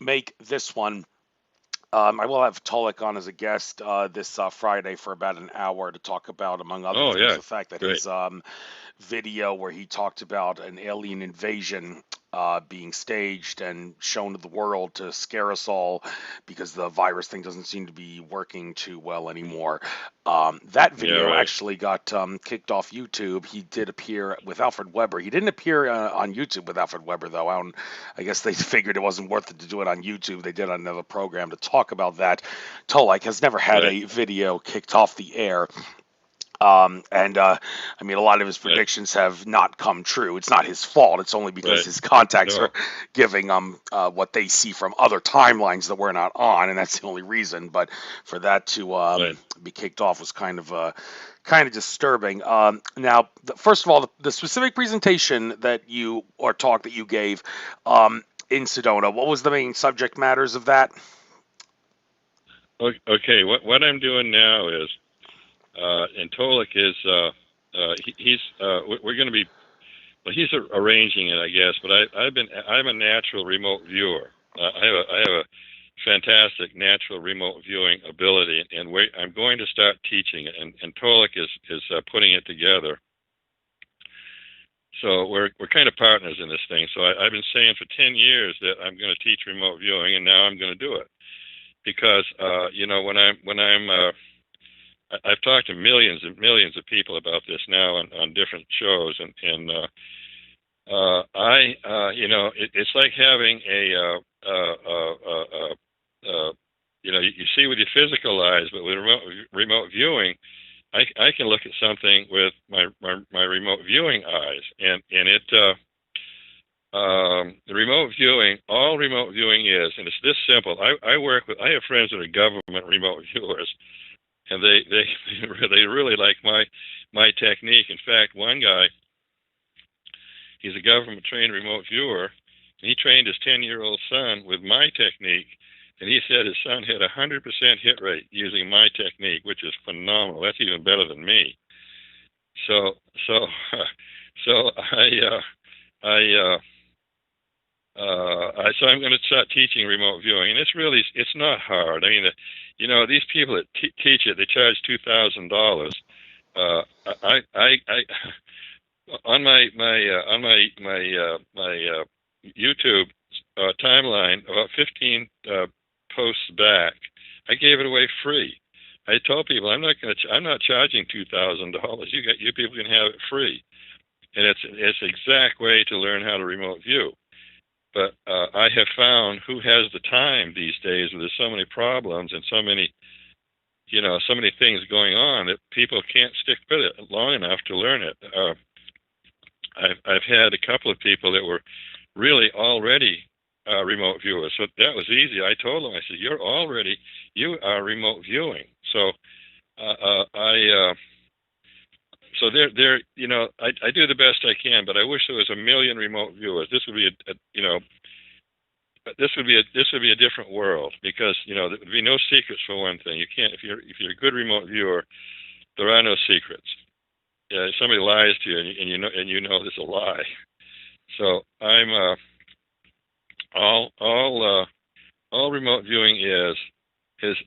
make this one. I will have Tolek on as a guest this Friday for about an hour to talk about, among other things, the fact that his video where he talked about an alien invasion being staged and shown to the world to scare us all because the virus thing doesn't seem to be working too well anymore. That video actually got kicked off YouTube. He did appear with Alfred Weber. He didn't appear on YouTube with Alfred Weber, though. I guess they figured it wasn't worth it to do it on YouTube. They did another program to talk about that. Tolek has never had a video kicked off the air. I mean, a lot of his predictions have not come true. It's not his fault. It's only because his contacts are giving what they see from other timelines that we're not on, and that's the only reason. But for that to be kicked off was kind of disturbing. Now, first of all, the specific presentation that you or talk that you gave in Sedona, what was the main subject matters of that? Okay, what I'm doing now is. And Tolek is we're going to be, well, he's arranging it, I guess. But I'm a natural remote viewer. I have a fantastic natural remote viewing ability, and I'm going to start teaching it. And Tolek is putting it together. So we're kind of partners in this thing. So I've been saying for 10 years that I'm going to teach remote viewing, and now I'm going to do it because I've talked to millions and millions of people about this now on different shows, and it's like having you see with your physical eyes, but with remote viewing, I can look at something with my remote viewing eyes, and it the remote viewing, all remote viewing is, and it's this simple. I have friends that are government remote viewers. And they really like my technique. In fact, one guy, he's a government-trained remote viewer, and he trained his 10-year-old son with my technique, and he said his son had a 100% hit rate using my technique, which is phenomenal. That's even better than me. So I'm going to start teaching remote viewing, and it's not hard. I mean, these people that teach it, they charge $2,000. On my YouTube timeline, about 15 posts back, I gave it away free. I told people I'm not charging $2,000. You people can have it free, and it's the exact way to learn how to remote view. But I have found who has the time these days where there's so many problems and so many things going on that people can't stick with it long enough to learn it. I've had a couple of people that were really already remote viewers, so that was easy. I told them, I said, you are remote viewing. So So I do the best I can, but I wish there was a million remote viewers. This would be this would be a different world, because there would be no secrets for one thing. You can't if you're a good remote viewer, there are no secrets. If somebody lies to you and you know there's a lie. So I'm all remote viewing is it's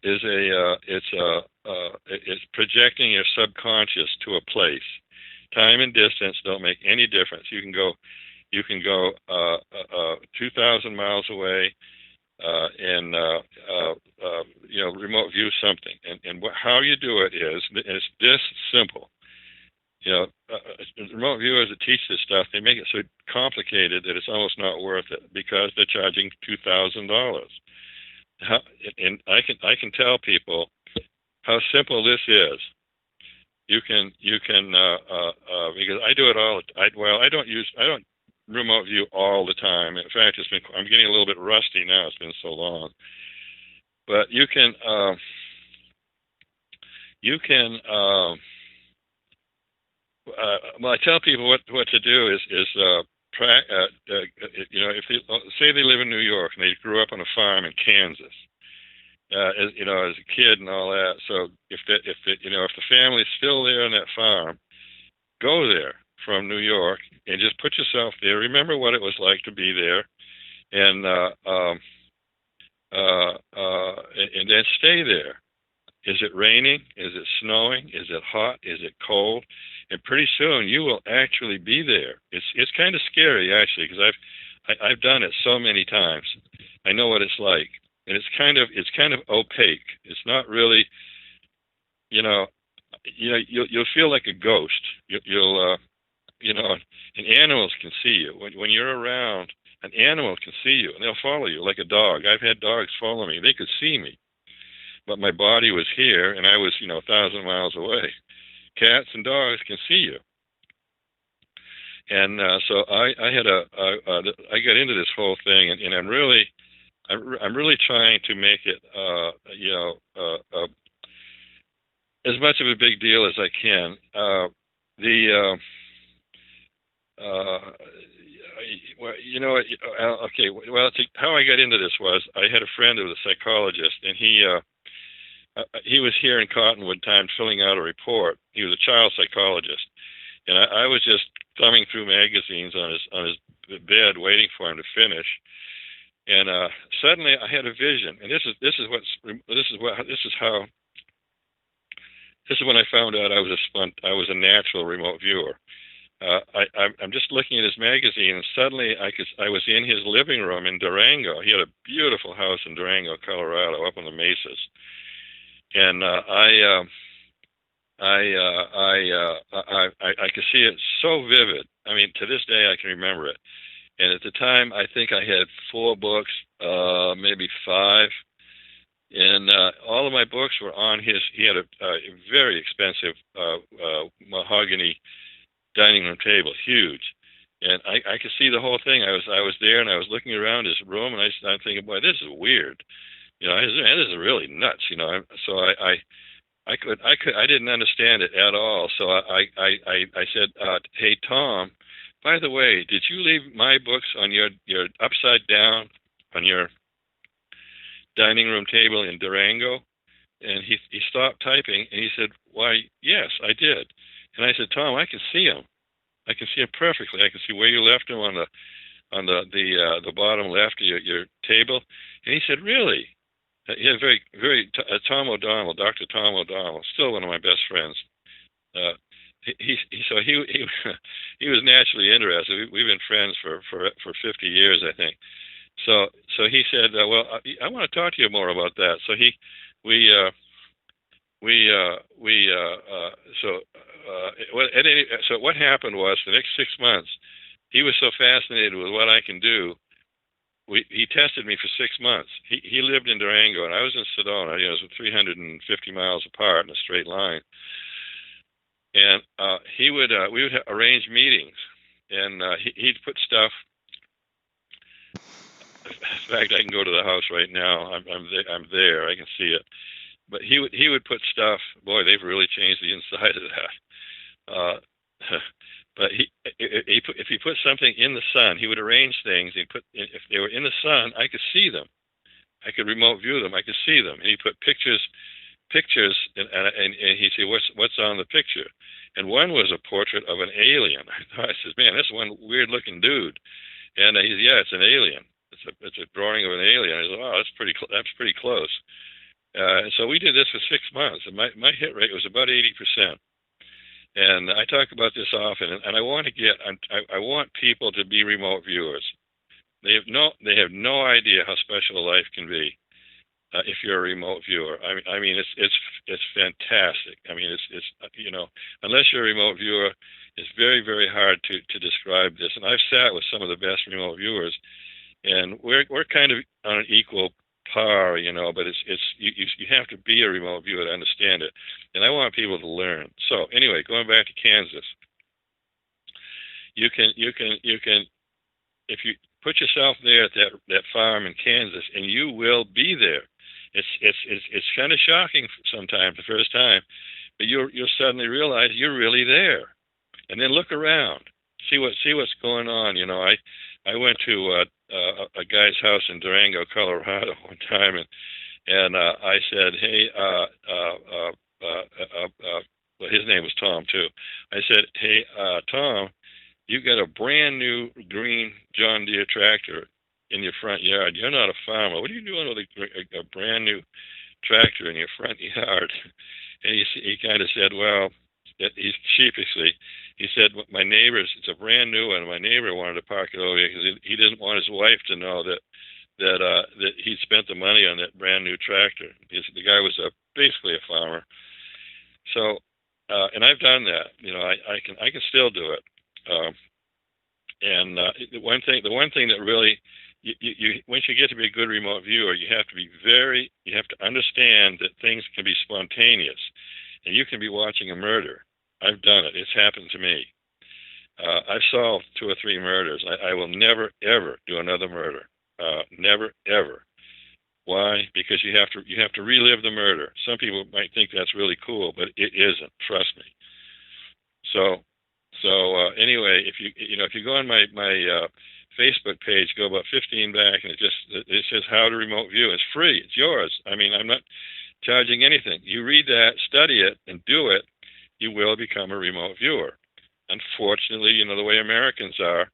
projecting your subconscious to a place. Time and distance don't make any difference. You can go 2,000 miles away and remote view something. And how you do it is this simple. Remote viewers that teach this stuff, they make it so complicated that it's almost not worth it, because they're charging $2,000. And I can tell people how simple this is. You can because I do it all. I don't remote view all the time. In fact, I'm getting a little bit rusty now. It's been so long. But you can well, I tell people what to do is if they say they live in New York and they grew up on a farm in Kansas, as a kid and all that. So if the family's still there on that farm, go there from New York and just put yourself there. Remember what it was like to be there, and and then stay there. Is it raining? Is it snowing? Is it hot? Is it cold? And pretty soon you will actually be there. It's kind of scary actually, because I've done it so many times. I know what it's like, and it's kind of opaque. It's not really, you know, you'll feel like a ghost. You'll and animals can see you when you're around. An animal can see you, and they'll follow you like a dog. I've had dogs follow me. They could see me, but my body was here, and I was, 1,000 miles away. Cats and dogs can see you, and so I got into this whole thing, and I'm really trying to make it, as much of a big deal as I can. The well, okay. Well, how I got into this was I had a friend who was a psychologist, and he was here in Cottonwood time filling out a report. He was a child psychologist, and I was just thumbing through magazines on his bed, waiting for him to finish. And suddenly I had a vision, and this is when I found out I was a natural remote viewer. I'm just looking at his magazine, and suddenly I was in his living room in Durango. He had a beautiful house in Durango, Colorado, up on the mesas, and I could see it so vivid. I mean, to this day, I can remember it. And at the time, I think I had 4 books, maybe 5, and all of my books were on his. He had a very expensive mahogany dining room table, huge, and I could see the whole thing. I was there, and I was looking around his room, and I'm thinking, boy, this is weird. This is really nuts. So I didn't understand it at all. So I said, hey Tom, by the way, did you leave my books on your upside down on your dining room table in Durango? And he stopped typing, and he said, why, yes, I did. And I said, Tom, I can see him. I can see him perfectly. I can see where you left him on the bottom left of your table. And he said, really? He had Tom O'Donnell, Dr. Tom O'Donnell, still one of my best friends. He he was naturally interested. We've been friends for 50 years, I think. So he said, well, I want to talk to you more about that. So so what happened was the next 6 months, he was so fascinated with what I can do. He tested me for 6 months. He lived in Durango, and I was in Sedona. It was 350 miles apart in a straight line. And we would arrange meetings, and he'd put stuff. In fact, I can go to the house right now. I'm there. I can see it. But he would put stuff. Boy, they've really changed the inside of that. But if he put something in the sun, he would arrange things. If they were in the sun, I could see them. I could remote view them. I could see them. And he put pictures, and he said, "What's on the picture?" And one was a portrait of an alien. I said, "Man, that's one weird looking dude." And he said, "Yeah, it's an alien. It's a drawing of an alien." I said, "Oh, that's pretty close." And so we did this for 6 months, and my hit rate was about 80%. And I talk about this often, and I want people to be remote viewers. They have no idea how special a life can be if you're a remote viewer. I mean, it's fantastic. I mean, it's unless you're a remote viewer, it's very, very hard to describe this. And I've sat with some of the best remote viewers, and we're kind of on an equal par, but you have to be a remote viewer to understand it, and I want people to learn. So anyway, going back to Kansas, you can if you put yourself there at that farm in Kansas, and you will be there. It's kind of shocking sometimes the first time, but you'll suddenly realize you're really there, and then look around, see what's going on. I went to a guy's house in Durango, Colorado one time, and I said, hey, well, his name was Tom too. I said, hey, Tom, you got a brand new green John Deere tractor in your front yard. You're not a farmer. What are you doing with a brand new tractor in your front yard? And he kind of said, well, he's sheepishly, he said, my neighbor's, it's a brand new one. My neighbor wanted to park it over here because he didn't want his wife to know that he'd spent the money on that brand new tractor. The guy was basically a farmer. So, and I've done that. You know, I can still do it. The one thing that really, you once you get to be a good remote viewer, you have to understand that things can be spontaneous, and you can be watching a murder. I've done it. It's happened to me. I've solved 2 or 3 murders. I will never ever do another murder. Never ever. Why? Because you have to relive the murder. Some people might think that's really cool, but it isn't. Trust me. So anyway, if you go on my Facebook page, go about 15 back, and it says how to remote view. It's free. It's yours. I mean, I'm not charging anything. You read that, study it, and do it. You will become a remote viewer. Unfortunately, you know the way Americans are.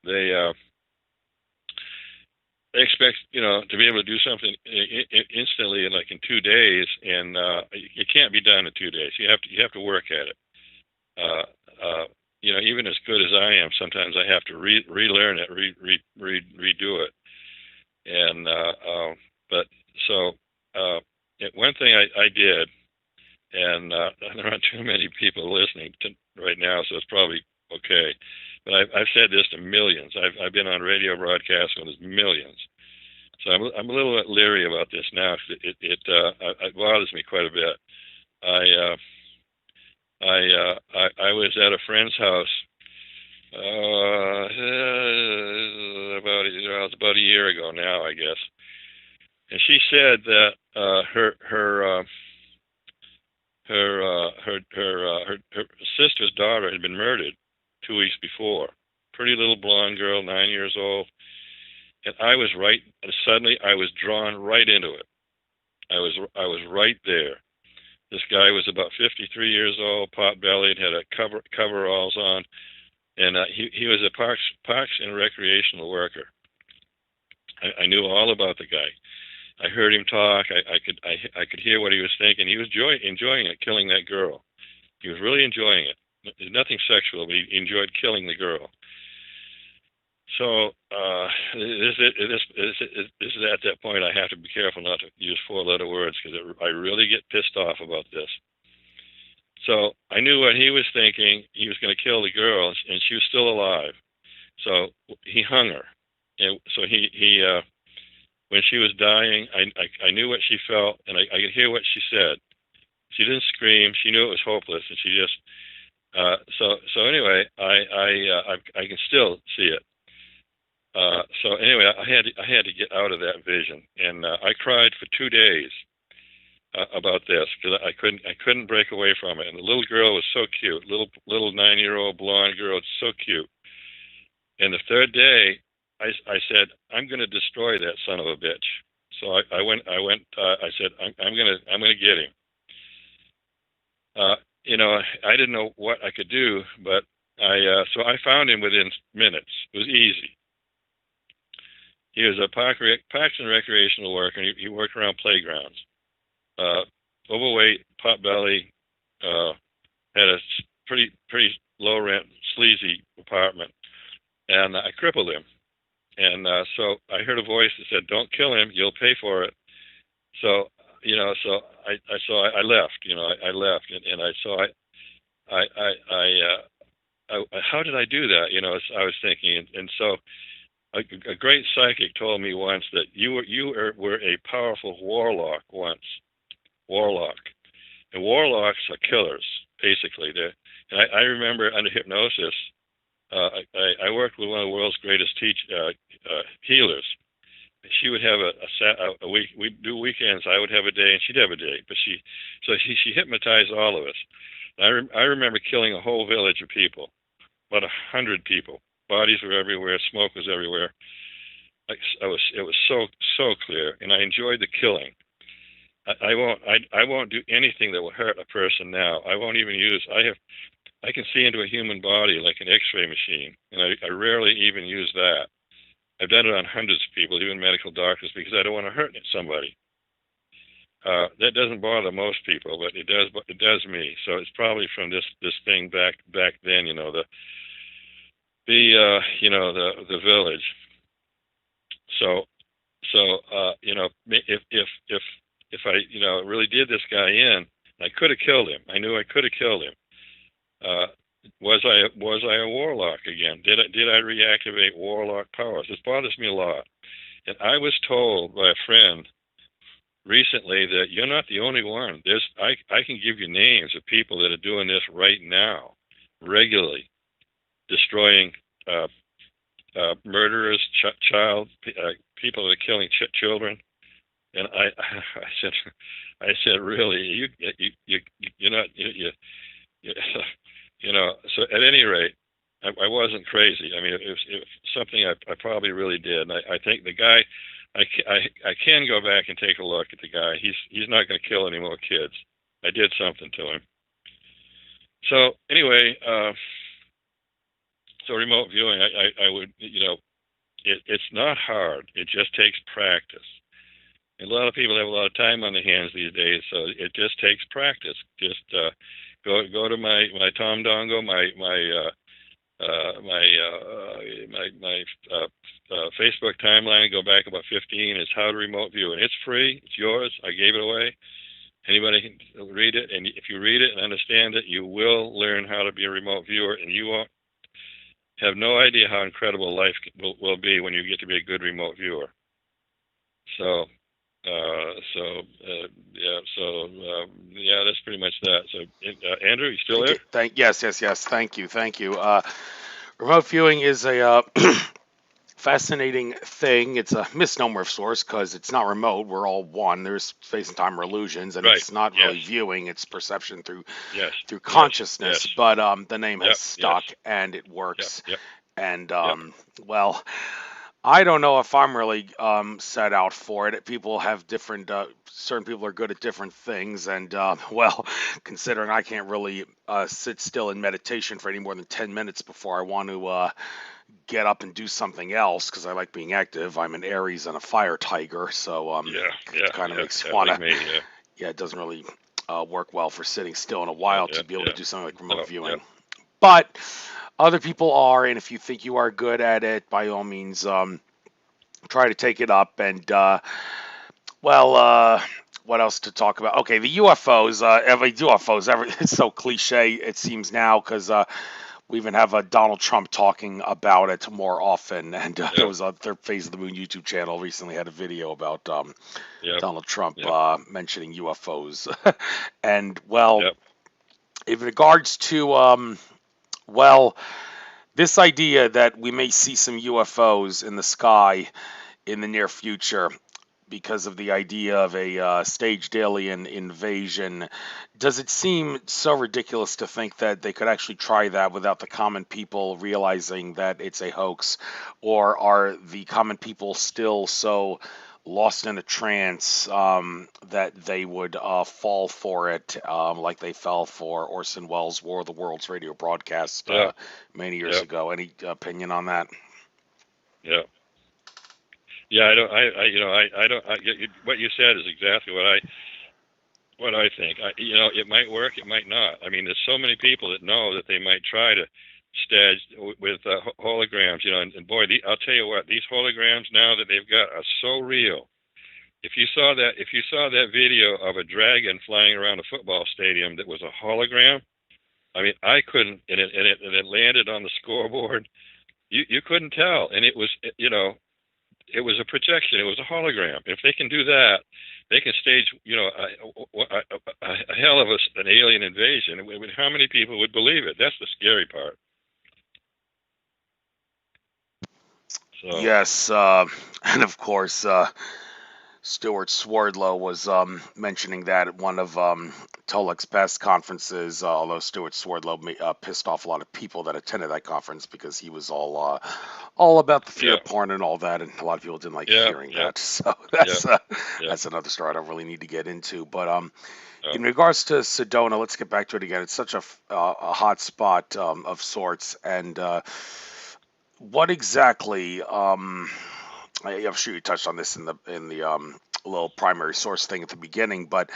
They expect to be able to do something instantly, like in 2 days, and it can't be done in 2 days. You have to work at it. Even as good as I am, sometimes I have to relearn it, redo it. And one thing I did, and there aren't too many people listening right now, so it's probably okay. But I've said this to millions. I've been on radio broadcasts when there's millions. So I'm a little bit leery about this now. It bothers me quite a bit. I was at a friend's house about a year ago now, I guess, and she said that her sister's daughter had been murdered 2 weeks before. Pretty little blonde girl, 9 years old, and I was right. And suddenly, I was drawn right into it. I was right there. This guy was about 53 years old, pot-bellied, had a coveralls on, and he was a parks and recreational worker. I knew all about the guy. I heard him talk. I could hear what he was thinking. He was enjoying it, killing that girl. He was really enjoying it. There's nothing sexual, but he enjoyed killing the girl. So this is at that point I have to be careful not to use 4-letter words, because I really get pissed off about this. So I knew what he was thinking. He was going to kill the girl, and she was still alive. So he hung her, and so he when she was dying, I knew what she felt, and I could hear what she said. She didn't scream. She knew it was hopeless, and she just so anyway, I can still see it. So anyway, I had to get out of that vision, and I cried for 2 days about this, because I couldn't break away from it. And the little girl was so cute, little 9-year-old blonde girl, so cute. And the 3rd day, I said, I'm going to destroy that son of a bitch. So I went. I said, I'm going to get him. I didn't know what I could do, but so I found him within minutes. It was easy. He was a parks and recreational worker, and he worked around playgrounds. Overweight, pot-belly, had a pretty low rent, sleazy apartment, and I crippled him. And so I heard a voice that said, "Don't kill him. You'll pay for it." So I left. I left, and how did I do that? I was thinking, and so. A great psychic told me once that you were a powerful warlock once. Warlock. And warlocks are killers, basically. And I remember under hypnosis, I worked with one of the world's greatest healers. She would have a week. We'd do weekends. I would have a day, and she'd have a day. But she hypnotized all of us. And I remember killing a whole village of people, about 100 people. Bodies were everywhere. Smoke was everywhere. It was so clear, and I enjoyed the killing. I won't do anything that will hurt a person now. I won't even use. I can see into a human body like an X-ray machine, and I rarely even use that. I've done it on hundreds of people, even medical doctors, because I don't want to hurt somebody. That doesn't bother most people, but it does me. So it's probably from this thing back then, the village. So if I really did this guy in, I could have killed him. I knew I could have killed him. Was I a warlock again? Did I reactivate warlock powers? This bothers me a lot. And I was told by a friend recently that you're not the only one. I can give you names of people that are doing this right now, regularly, destroying murderers, people that are killing children. And I said, really, you're not, So at any rate, I wasn't crazy. I mean, it was something I probably really did. And I think the guy, I can go back and take a look at the guy. He's not going to kill any more kids. I did something to him. So anyway, so remote viewing, I would, it's not hard. It just takes practice. And a lot of people have a lot of time on their hands these days, so it just takes practice. Just go to my Tom Dongo, my Facebook timeline. Go back about 15. It's how to remote view, and it's free. It's yours. I gave it away. Anybody can read it, and if you read it and understand it, you will learn how to be a remote viewer, and you won't have no idea how incredible life will be when you get to be a good remote viewer. So that's pretty much that. So, Andrew, you still there? Yes. Thank you. Remote viewing is a fascinating thing. It's a misnomer of sorts because it's not remote. We're all one. There's space and time illusions, and it's not really viewing. It's perception through consciousness. But the name has stuck, and it works. And well, I don't know if I'm really set out for it. People have different, certain people are good at different things. And, well, considering I can't really sit still in meditation for any more than 10 minutes before I want to get up and do something else because I like being active. I'm an Aries and a fire tiger. So it kind of makes you want to, it doesn't really work well for sitting still in a while to be able to do something like remote viewing. But other people are, and if you think you are good at it, by all means, try to take it up. And, what else to talk about? Okay, the UFOs, it's so cliche, it seems now, because we even have Donald Trump talking about it more often. And there was a Third Phase of the Moon YouTube channel recently had a video about Donald Trump mentioning UFOs. And, in regards to, this idea that we may see some UFOs in the sky in the near future because of the idea of a staged alien invasion, does it seem so ridiculous to think that they could actually try that without the common people realizing that it's a hoax? Or are the common people still so lost in a trance that they would fall for it like they fell for Orson Welles' War of the Worlds radio broadcast many years ago? Any opinion on that? I don't. What you said is exactly what I think. It might work, it might not. I mean, there's so many people that know that they might try to stage with holograms, and boy, I'll tell you what, these holograms now that they've got are so real. If you saw that video of a dragon flying around a football stadium that was a hologram, I mean, I couldn't, and it landed on the scoreboard. You couldn't tell, and it was, it was a projection. It was a hologram. If they can do that, they can stage, a hell of an alien invasion. How many people would believe it? That's the scary part. So. Yes, and of course, Stuart Swerdlow was mentioning that at one of Tolek's past conferences, although Stuart Swerdlow pissed off a lot of people that attended that conference because he was all about the fear porn and all that, and a lot of people didn't like hearing that. So that's another story I don't really need to get into. But in regards to Sedona, let's get back to it again. It's such a hot spot of sorts, and what exactly I'm sure you touched on this in the little primary source thing at the beginning, but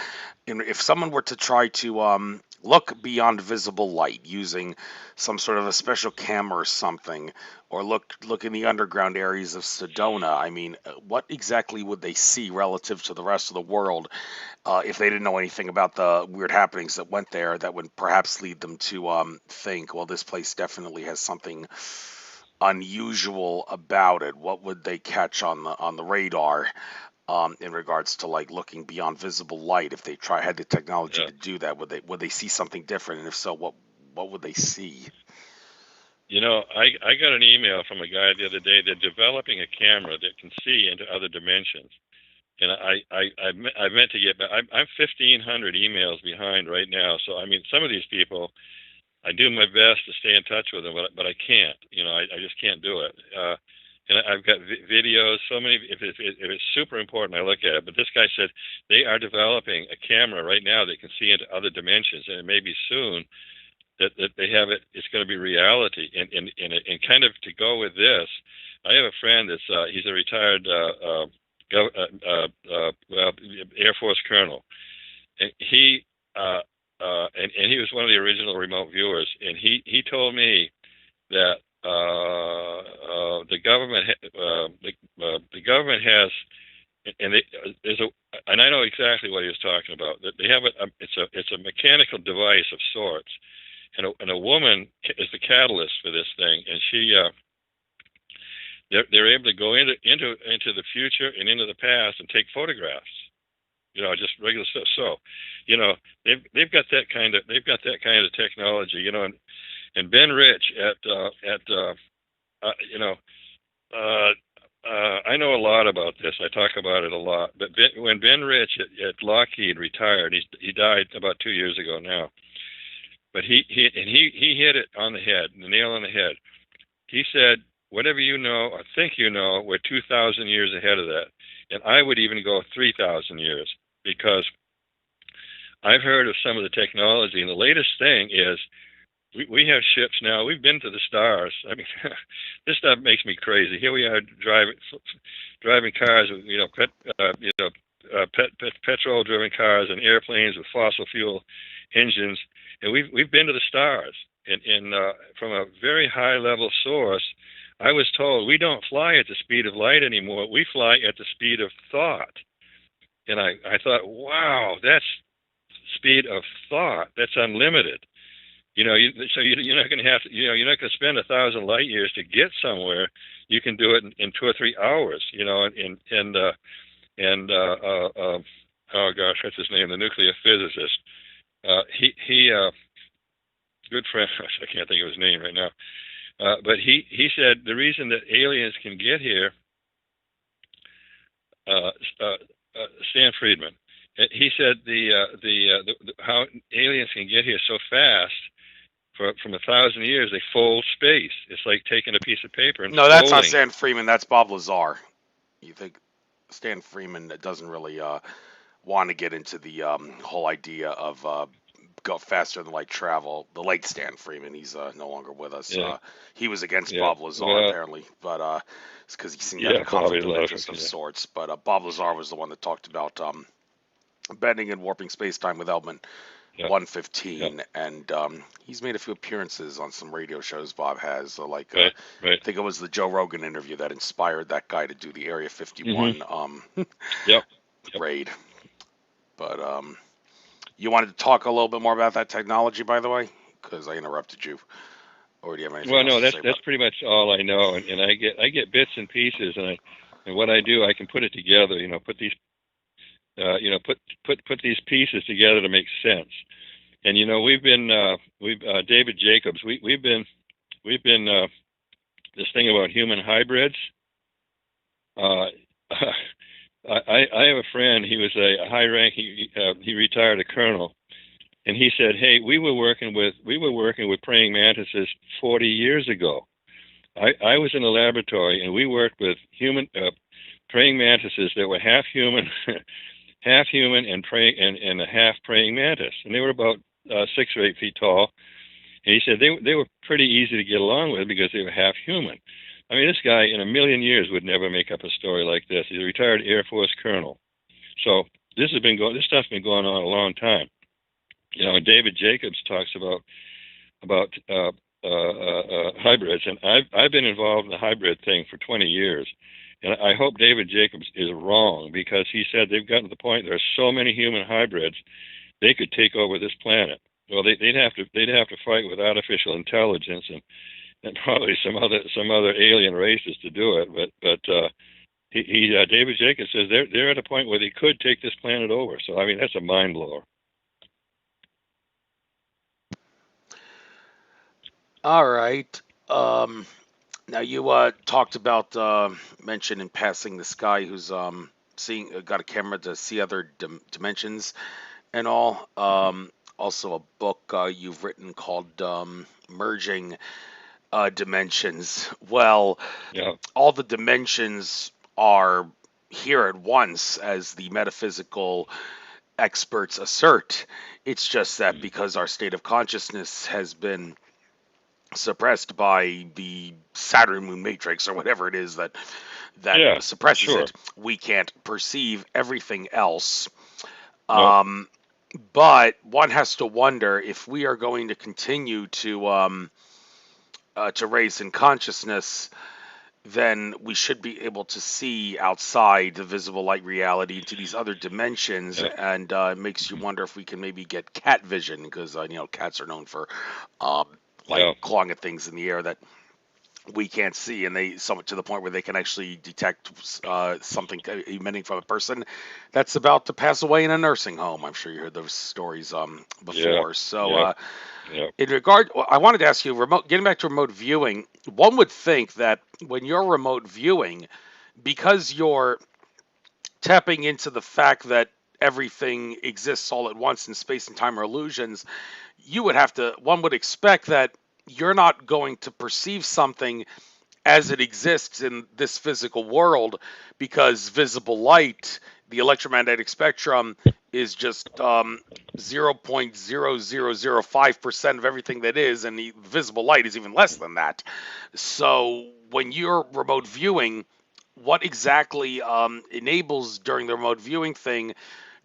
if someone were to try to look beyond visible light using some sort of a special camera or something, or look in the underground areas of Sedona, I mean, what exactly would they see relative to the rest of the world if they didn't know anything about the weird happenings that went there that would perhaps lead them to think, well, this place definitely has something unusual about it? What would they catch on the radar in regards to like looking beyond visible light? If they had the technology to do that, would they see something different? And if so, what would they see? You know, I got an email from a guy the other day. They're developing a camera that can see into other dimensions. And I meant to get back. I'm 1,500 emails behind right now. So I mean, some of these people, I do my best to stay in touch with them, but I can't. You know, I just can't do it. And I've got videos. So many. If it's super important, I look at it. But this guy said they are developing a camera right now that can see into other dimensions, and it may be soon that they have it. It's going to be reality. And kind of to go with this, I have a friend that's he's a retired Air Force colonel, and he and he was one of the original remote viewers, and he told me that the government the government has, and there's a, and I know exactly what he was talking about. That they have it's a mechanical device of sorts, and a woman is the catalyst for this thing, and she. They're able to go into the future and into the past and take photographs, you know, just regular stuff. So, you know, they've got that kind of technology, you know, and Ben Rich I know a lot about this. I talk about it a lot. But when Ben Rich at Lockheed retired, he died about 2 years ago now. But he hit it on the head, the nail on the head. He said, whatever you know or think you know, we're 2,000 years ahead of that. And I would even go 3,000 years, because I've heard of some of the technology. And the latest thing is we have ships now. We've been to the stars. I mean, this stuff makes me crazy. Here we are driving cars with, petrol-driven cars and airplanes with fossil fuel engines. And we've been to the stars. And from a very high-level source, I was told we don't fly at the speed of light anymore. We fly at the speed of thought. And I thought, wow, that's speed of thought. That's unlimited. You know, you're not going to have to, you know, you're not going to spend 1,000 light years to get somewhere. You can do it in 2 or 3 hours. You know, oh gosh, what's his name? The nuclear physicist. He good friend. I can't think of his name right now. But he said the reason that aliens can get here, Stan Friedman, he said the how aliens can get here so fast from 1,000 years, they fold space. It's like taking a piece of paper and no, that's folding. not Stan Friedman. That's Bob Lazar. You think Stan Friedman doesn't really want to get into the whole idea of go faster than light travel. The late Stan Freeman, he's no longer with us. Yeah. He was against Bob Lazar apparently, but it's because he seemed to have a conflict of interest of sorts. But Bob Lazar was the one that talked about bending and warping space-time with element 115, and he's made a few appearances on some radio shows. Bob has, I think it was the Joe Rogan interview that inspired that guy to do the Area 51 raid. But you wanted to talk a little bit more about that technology, by the way, because I interrupted you. Or do you have anything? Well, no, that's pretty much all I know, and I get bits and pieces, and what I do, I can put it together. You know, put these, put these pieces together to make sense. And you know, we've David Jacobs. We've been this thing about human hybrids. I have a friend. He was a high rank. He retired a colonel, and he said, "Hey, we were working with praying mantises 40 years ago. I was in a laboratory, and we worked with human praying mantises that were half human, and praying and a half praying mantis, and they were about 6 or 8 feet tall." And he said they were pretty easy to get along with because they were half human. I mean, this guy in a million years would never make up a story like this. He's a retired Air Force colonel. So this stuff's been going on a long time. You know, David Jacobs talks about hybrids, and I've been involved in the hybrid thing for 20 years. And I hope David Jacobs is wrong, because he said they've gotten to the point there are so many human hybrids they could take over this planet. Well, they'd have to fight with artificial intelligence and probably some other alien races to do it. But David Jacobs says they're at a point where they could take this planet over. So I mean, that's a mind blower. All right. Now you talked about mentioned in passing this guy who's seeing got a camera to see other dimensions and all. Also a book you've written called Merging Dimensions. Well, Yeah. all the dimensions are here at once, as the metaphysical experts assert. It's just that because our state of consciousness has been suppressed by the Saturn moon matrix or whatever it is that suppresses sure. it, we can't perceive everything else. No. But one has to wonder if we are going to continue to raise in consciousness, then we should be able to see outside the visible light reality into these other dimensions, and it makes you wonder if we can maybe get cat vision, because cats are known for clawing at things in the air that we can't see, and they somewhat to the point where they can actually detect something emitting from a person that's about to pass away in a nursing home. I'm sure you heard those stories before. In regard, I wanted to ask you, getting back to remote viewing, one would think that when you're remote viewing, because you're tapping into the fact that everything exists all at once in space and time are illusions, one would expect that you're not going to perceive something as it exists in this physical world, because visible light, the electromagnetic spectrum, is just 0.0005% of everything that is, and the visible light is even less than that. So when you're remote viewing, what exactly enables during the remote viewing thing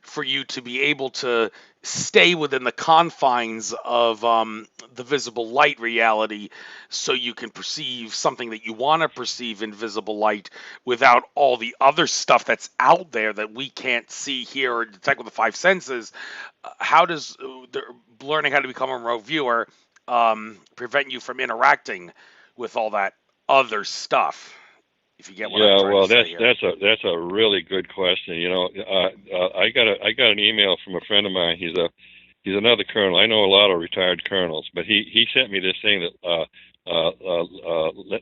for you to be able to stay within the confines of the visible light reality, so you can perceive something that you want to perceive in visible light without all the other stuff that's out there that we can't see, hear, or detect with the five senses? How does learning how to become a remote viewer prevent you from interacting with all that other stuff? If you get what I'm trying to say here. That's a really good question. I got an email from a friend of mine. He's another colonel. I know a lot of retired colonels, but he sent me this thing that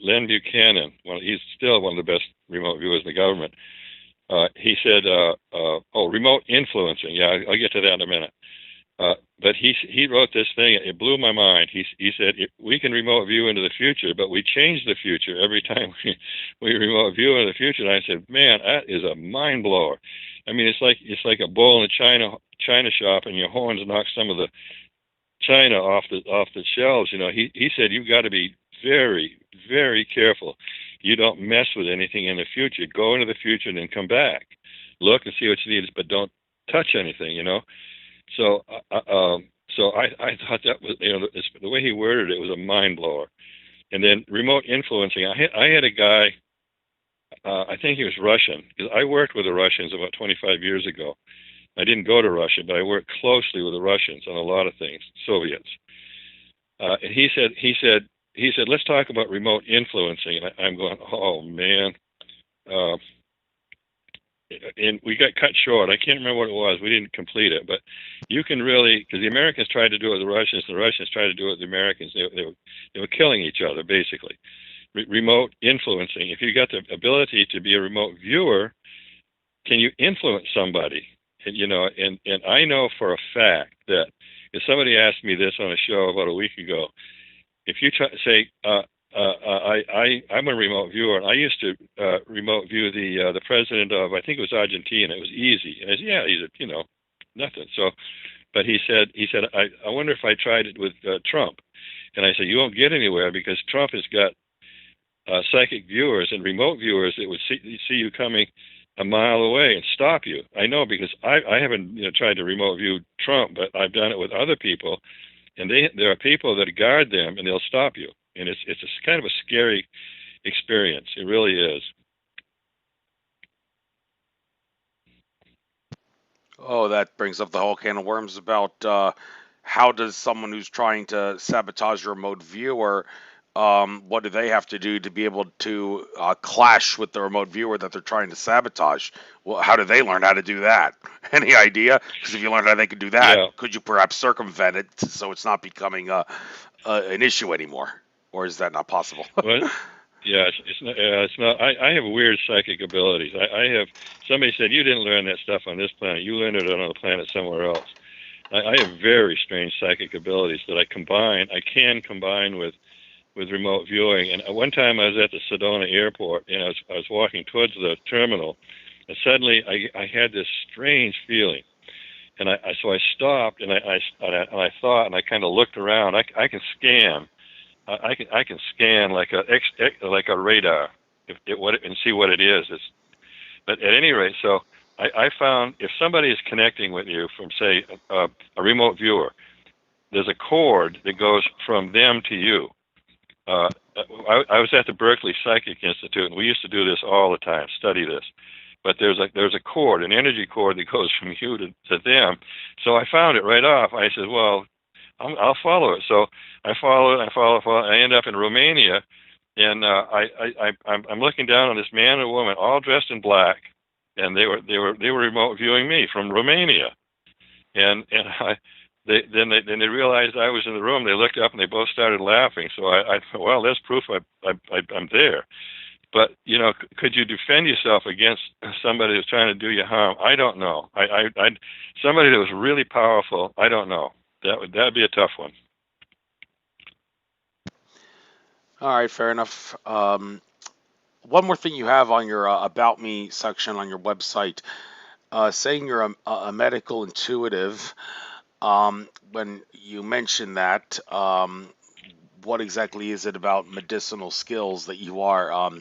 Len Buchanan, he's still one of the best remote viewers in the government. He said, remote influencing. Yeah, I'll get to that in a minute. But he wrote this thing. It blew my mind. He said, we can remote view into the future, but we change the future every time we remote view into the future. And I said, man, that is a mind blower. I mean, it's like a bull in a china shop, and your horns knock some of the china off the shelves. He said, you've got to be very, very careful. You don't mess with anything in the future. Go into the future and then come back. Look and see what you need, but don't touch anything. So I thought that was, the way he worded it was a mind blower. And then remote influencing. I had a guy, I think he was Russian, because I worked with the Russians about 25 years ago. I didn't go to Russia, but I worked closely with the Russians on a lot of things, Soviets. And he said, let's talk about remote influencing. And I'm going, oh man. And we got cut short. I can't remember what it was. We didn't complete it, but you can really, because the Americans tried to do it with the Russians, the Russians tried to do it with the Americans. They were killing each other, basically. Remote influencing. If you got the ability to be a remote viewer, can you influence somebody? And I know for a fact that if somebody asked me this on a show about a week ago, if you say, I'm a remote viewer, and I used to remote view the president of, I think it was Argentina. It was easy. And I said, yeah, he's nothing. So, but he said, I wonder if I tried it with Trump. And I said, you won't get anywhere, because Trump has got psychic viewers and remote viewers that would see you coming a mile away and stop you. I know because I haven't tried to remote view Trump, but I've done it with other people, and there are people that guard them and they'll stop you, and it's a kind of a scary experience. It really is. Oh, that brings up the whole can of worms about how does someone who's trying to sabotage your remote viewer, what do they have to do to be able to clash with the remote viewer that they're trying to sabotage? Well, how do they learn how to do that? Any idea? Because if you learned how they could do that, Yeah. could you perhaps circumvent it so it's not becoming an issue anymore? Or is that not possible? Well, yeah, it's not. I have weird psychic abilities. I have. Somebody said you didn't learn that stuff on this planet. You learned it on a planet somewhere else. I have very strange psychic abilities that I can combine with remote viewing. And one time I was at the Sedona airport, and I was walking towards the terminal, and suddenly I had this strange feeling, and so I stopped, and I thought, and I kind of looked around. I can scan. I can scan like a radar and see what it is. But at any rate, so I found if somebody is connecting with you from, say, a remote viewer, there's a cord that goes from them to you. I was at the Berkeley Psychic Institute, and we used to do this all the time, study this. But there's a cord, an energy cord that goes from you to them. So I found it right off. I said, well, I'll follow it. So I follow it. I follow it. I end up in Romania, and I'm looking down on this man and woman, all dressed in black, and they were remote viewing me from Romania, and they realized I was in the room. They looked up and they both started laughing. So I thought, well, that's proof I'm there. But could you defend yourself against somebody who's trying to do you harm? I don't know. Somebody that was really powerful. I don't know. That'd be a tough one. All right, fair enough. One more thing you have on your About Me section on your website, saying you're a medical intuitive. When you mention that, what exactly is it about medicinal skills that you are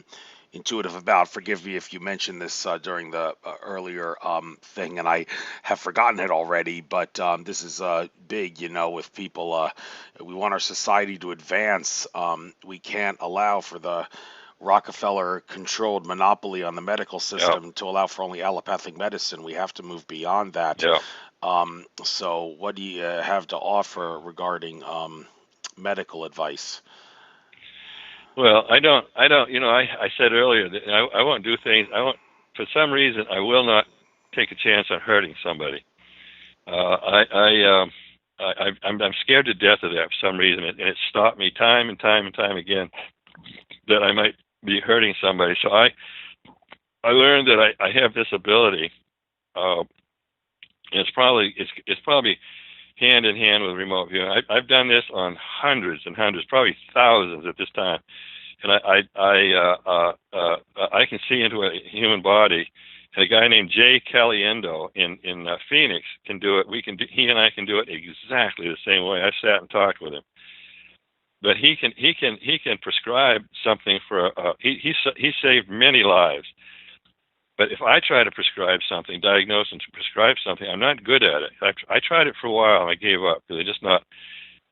intuitive about? Forgive me if you mentioned this during the earlier thing, and I have forgotten it already. But this is big, with people. We want our society to advance. We can't allow for the Rockefeller-controlled monopoly on the medical system to allow for only allopathic medicine. We have to move beyond that. Yeah. So what do you have to offer regarding medical advice? Well, I don't. I said earlier that I won't do things. For some reason, I will not take a chance on hurting somebody. I'm scared to death of that for some reason, and it stopped me time and time and time again that I might be hurting somebody. So I learned that I have this ability. It's probably hand in hand with remote viewing. I've done this on hundreds and hundreds, probably thousands at this time, and I can see into a human body. And a guy named Jay Caliendo in Phoenix can do it. He and I can do it exactly the same way. I've sat and talked with him, but he can prescribe something for. He saved many lives. But if I try to prescribe something, diagnose and prescribe something, I'm not good at it. I tried it for a while and I gave up because I just not.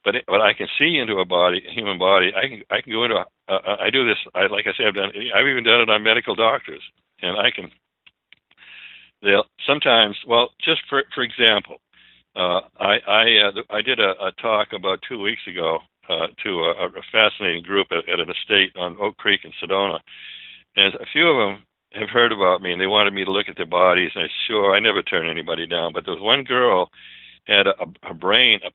But I can see into a human body. I can go into. I do this. Like I say, I've even done it on medical doctors, and I can. They'll sometimes. Well, just for example, I did a talk about 2 weeks ago to a fascinating group at an estate on Oak Creek in Sedona, and a few of them have heard about me, and they wanted me to look at their bodies. And I never turn anybody down. But there was one girl had a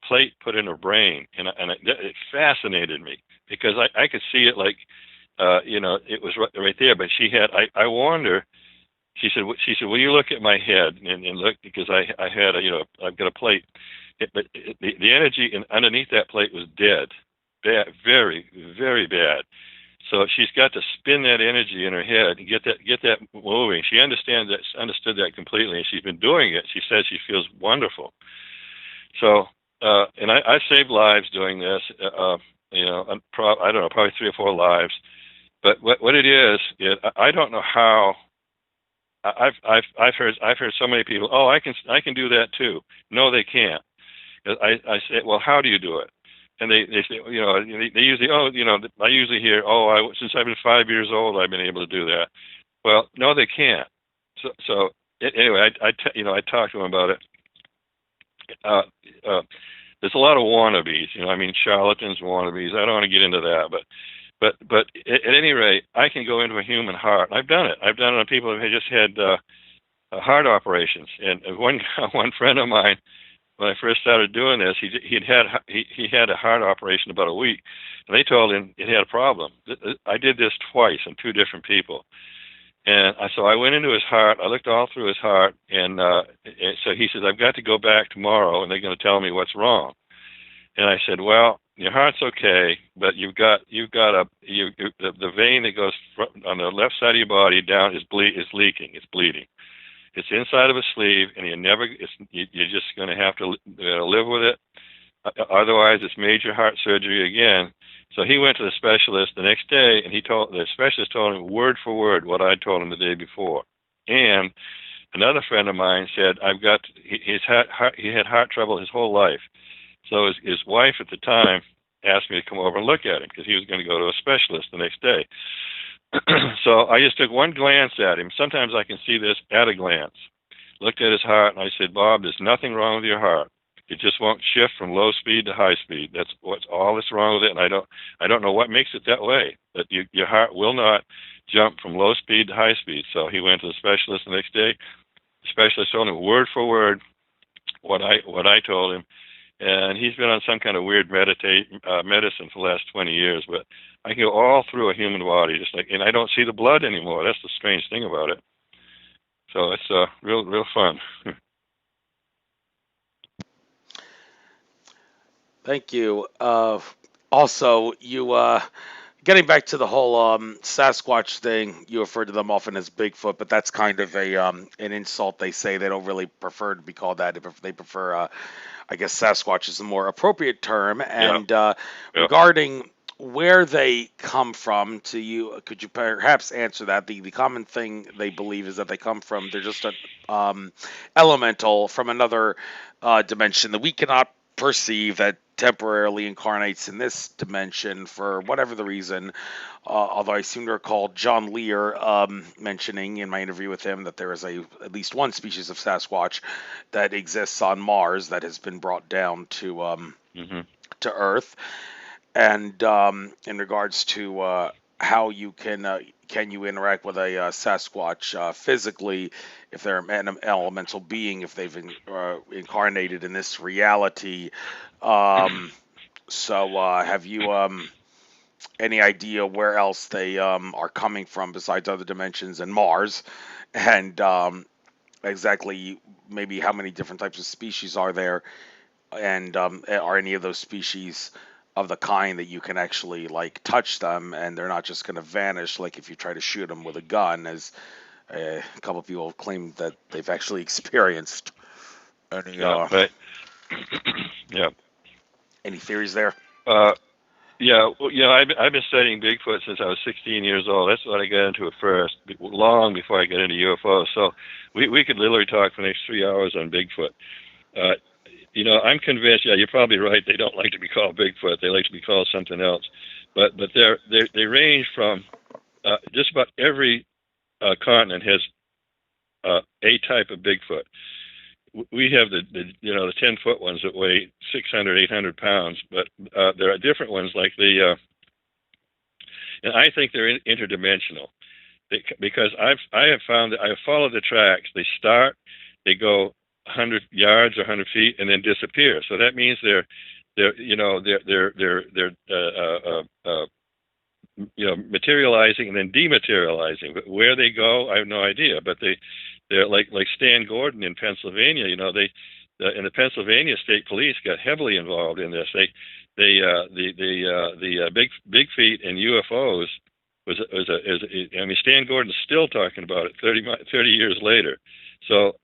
plate put in her brain, and it fascinated me because I could see it like, it was right there. But she had, I warned her. She said, will you look at my head and look, because I had I've got a plate, but the energy underneath that plate was dead, bad, very, very bad. So she's got to spin that energy in her head and get that moving. She understood that completely, and she's been doing it. She says she feels wonderful. So, and I saved lives doing this. I don't know, probably 3 or 4 lives. But what it is, I don't know how. I've heard so many people. Oh, I can do that too. No, they can't. I say, well, how do you do it? And they say, they usually, I usually hear, since I've been 5 years old, I've been able to do that. Well, no, they can't. So anyway, I talked to them about it. There's a lot of wannabes, charlatans, wannabes. I don't want to get into that, but at any rate, I can go into a human heart. I've done it. I've done it on people who just had heart operations. And one friend of mine, when I first started doing this, he had a heart operation about a week, and they told him it had a problem. I did this twice on two different people, and so I went into his heart. I looked all through his heart, and so he says, I've got to go back tomorrow, and they're going to tell me what's wrong. And I said, well, your heart's okay, but you've got the vein that goes on the left side of your body down is leaking. It's bleeding. It's inside of a sleeve, and you're just going to have to live with it. Otherwise, it's major heart surgery again. So he went to the specialist the next day, and the specialist told him word for word what I told him the day before. And another friend of mine said, he had heart trouble his whole life. So his wife at the time asked me to come over and look at him because he was going to go to a specialist the next day. So I just took one glance at him. Sometimes I can see this at a glance. Looked at his heart, and I said, Bob, there's nothing wrong with your heart. It just won't shift from low speed to high speed. That's all that's wrong with it, and I don't know what makes it that way. But your heart will not jump from low speed to high speed. So he went to the specialist the next day. The specialist told him word for word what I told him. And he's been on some kind of weird medicine for the last 20 years, but I can go all through a human body, and I don't see the blood anymore. That's the strange thing about it. So it's real fun. Thank you. Also, you getting back to the whole Sasquatch thing, you refer to them often as Bigfoot, but that's kind of an insult. They say they don't really prefer to be called that. They prefer, I guess, Sasquatch is the more appropriate term. And regarding where they come from, could you perhaps answer that? The common thing they believe is that they come from, they're just an elemental from another dimension that we cannot perceive, that temporarily incarnates in this dimension for whatever the reason. Although I seem to recall John Lear mentioning in my interview with him that there is at least one species of Sasquatch that exists on Mars that has been brought down to to Earth. And in regards to how you can you interact with a Sasquatch physically, if they're an elemental being, if they've incarnated in this reality. So have you any idea where else they are coming from besides other dimensions and Mars? And exactly maybe how many different types of species are there? And are any of those species of the kind that you can actually touch them and they're not just going to vanish like if you try to shoot them with a gun, as a couple of people have claimed that they've actually experienced? Any right. Yeah. Any theories there? Yeah, well, I've been studying Bigfoot since I was 16 years old. That's when I got into it first, long before I got into UFOs. So we could literally talk for the next 3 hours on Bigfoot. I'm convinced. Yeah, you're probably right. They don't like to be called Bigfoot. They like to be called something else. But they range from just about every continent has a type of Bigfoot. We have the 10-foot ones that weigh 600, 800 pounds, but there are different ones like and I think they're interdimensional because I have found that I have followed the tracks. They start, they go 100 yards or 100 feet, and then disappear. So that means they're materializing and then dematerializing. But where they go, I have no idea. But they're like Stan Gordon in Pennsylvania. In the Pennsylvania State Police got heavily involved in this. The big feet and UFOs Stan Gordon's still talking about it 30 years later. So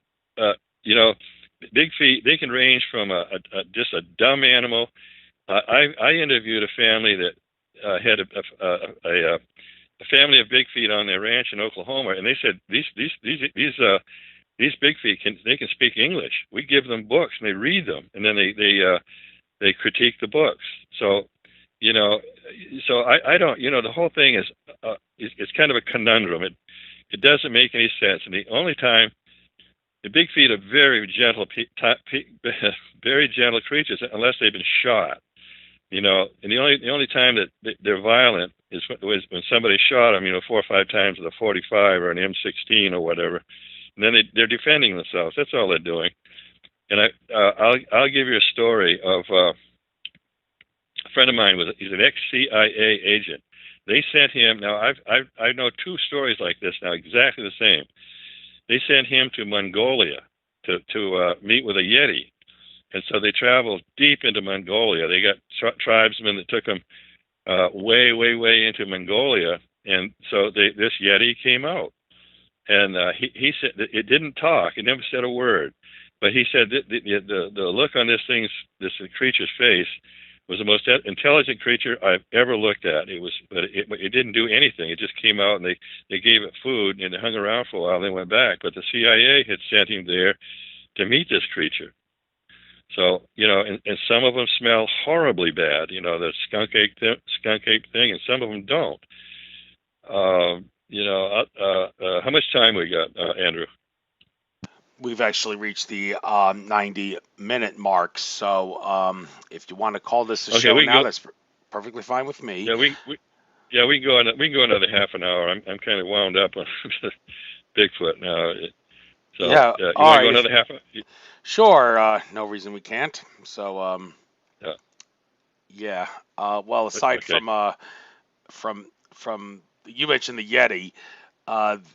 big feet, they can range from just a dumb animal. I interviewed a family that had a family of big feet on their ranch in Oklahoma, and they said these big feet can speak English. We give them books and they read them, and then they critique the books. So I don't, the whole thing is it's kind of a conundrum. It doesn't make any sense, and the only time the big feet are very gentle very gentle creatures unless they've been shot. And the only time that they're violent is when somebody shot them, 4 or 5 times with a 45 or an M16 or whatever, and then they're defending themselves. That's all they're doing. And I'll give you a story of a friend of mine. He's an ex-CIA agent. They sent him. Now I know 2 stories like this now, exactly the same. They sent him to Mongolia to meet with a Yeti. And so they traveled deep into Mongolia. They got tribesmen that took them way, way, way into Mongolia. And so this Yeti came out. And he said that it didn't talk. It never said a word. But he said that the look on this creature's face was the most intelligent creature I've ever looked at. But it didn't do anything. It just came out, and they gave it food, and it hung around for a while, and they went back. But the CIA had sent him there to meet this creature. So, and some of them smell horribly bad, the skunk ape thing, and some of them don't. How much time we got, Andrew? We've actually reached the 90-minute mark, so if you want to call this a show now, that's perfectly fine with me. Yeah, we can go another half an hour. I'm kind of wound up on Bigfoot now. So, yeah, you want to go another half? Sure. No reason we can't. So, yeah. Well, aside from you mentioned the Yeti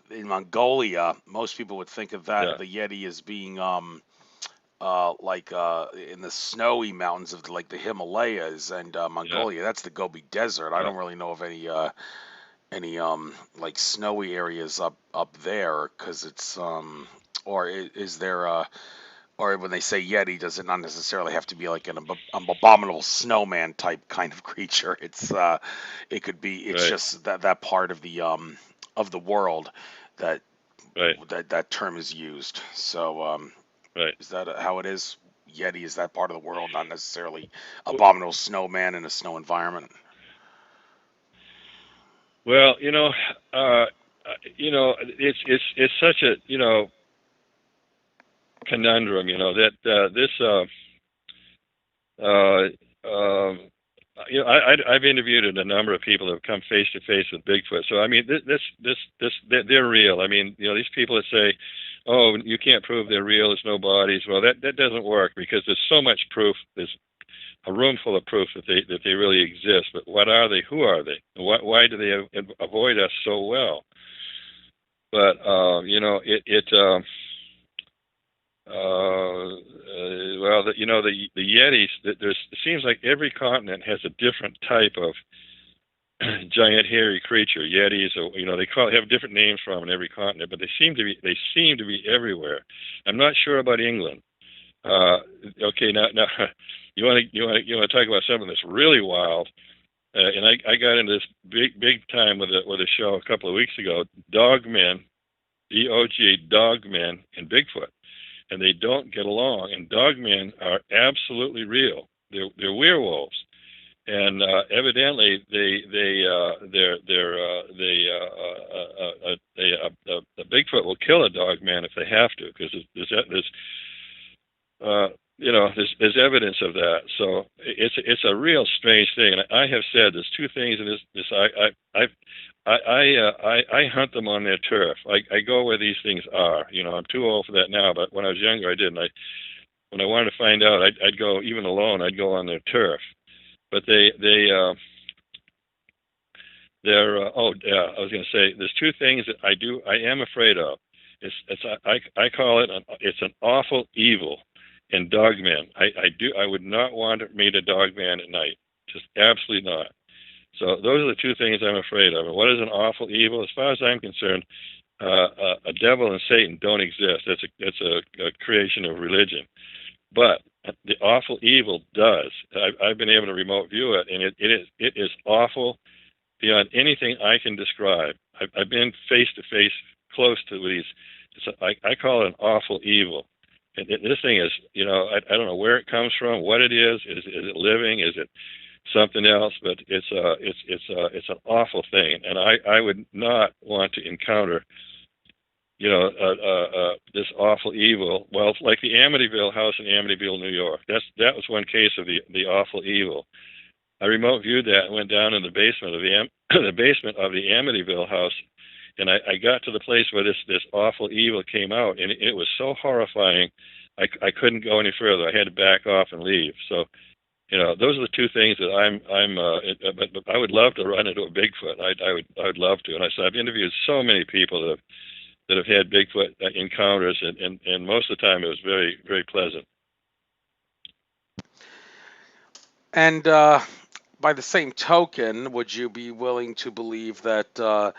in Mongolia, most people would think of that the Yeti as being like in the snowy mountains of like the Himalayas and Mongolia. That's the Gobi Desert. I don't really know of any like snowy areas up there, because it's or is there or when they say Yeti, does it not necessarily have to be like an abominable snowman type kind of creature? It's it could be. It's just that part of the world that that term is used. So is that how it is? Yeti is that part of the world, not necessarily abominable snowman in a snow environment. Well, it's such a conundrum, that this I've interviewed a number of people who have come face to face with Bigfoot. So I mean, they're real. I mean, these people that say, "Oh, you can't prove they're real. There's no bodies." Well, that doesn't work, because there's so much proof. There's a room full of proof that they really exist. But what are they? Who are they? Why do they avoid us so well? But the Yetis. It seems like every continent has a different type of giant hairy creature. Yetis, or they have different names for them in every continent, but they seem to be everywhere. I'm not sure about England. Okay, now you want to talk about something that's really wild. And I got into this big time with a show a couple of weeks ago. Dogmen, DOG, dogmen, and Bigfoot. And they don't get along. And dogmen are absolutely real. They're werewolves, and evidently a Bigfoot will kill a dogman if they have to, because there's evidence of that. So it's a real strange thing. And I have said there's 2 things in this. I hunt them on their turf. I go where these things are. I'm too old for that now, but when I was younger, I did. And when I wanted to find out, I'd go, even alone, I'd go on their turf. But I was going to say, there's 2 things that I am afraid of. I call it it's an awful evil in dogmen. I would not want to meet a dogman at night. Just absolutely not. So those are the 2 things I'm afraid of. And what is an awful evil? As far as I'm concerned, a devil and Satan don't exist. That's a creation of religion. But the awful evil does. I've been able to remote view it, and it is awful beyond anything I can describe. I've been face to face, close to these. I call it an awful evil. And this thing is, I don't know where it comes from, what it is. Is it living? Is it something else? But it's an awful thing, and I would not want to encounter, this awful evil. Well, it's like the Amityville house in Amityville, New York. That was one case of the awful evil. I remote viewed that and went down in the basement of the basement of the Amityville house, and I got to the place where this awful evil came out, and it was so horrifying. I couldn't go any further. I had to back off and leave. So, those are the two things that but I would love to run into a Bigfoot. I would love to. And I've interviewed so many people that have had Bigfoot encounters, and most of the time it was very, very pleasant. And by the same token, would you be willing to believe that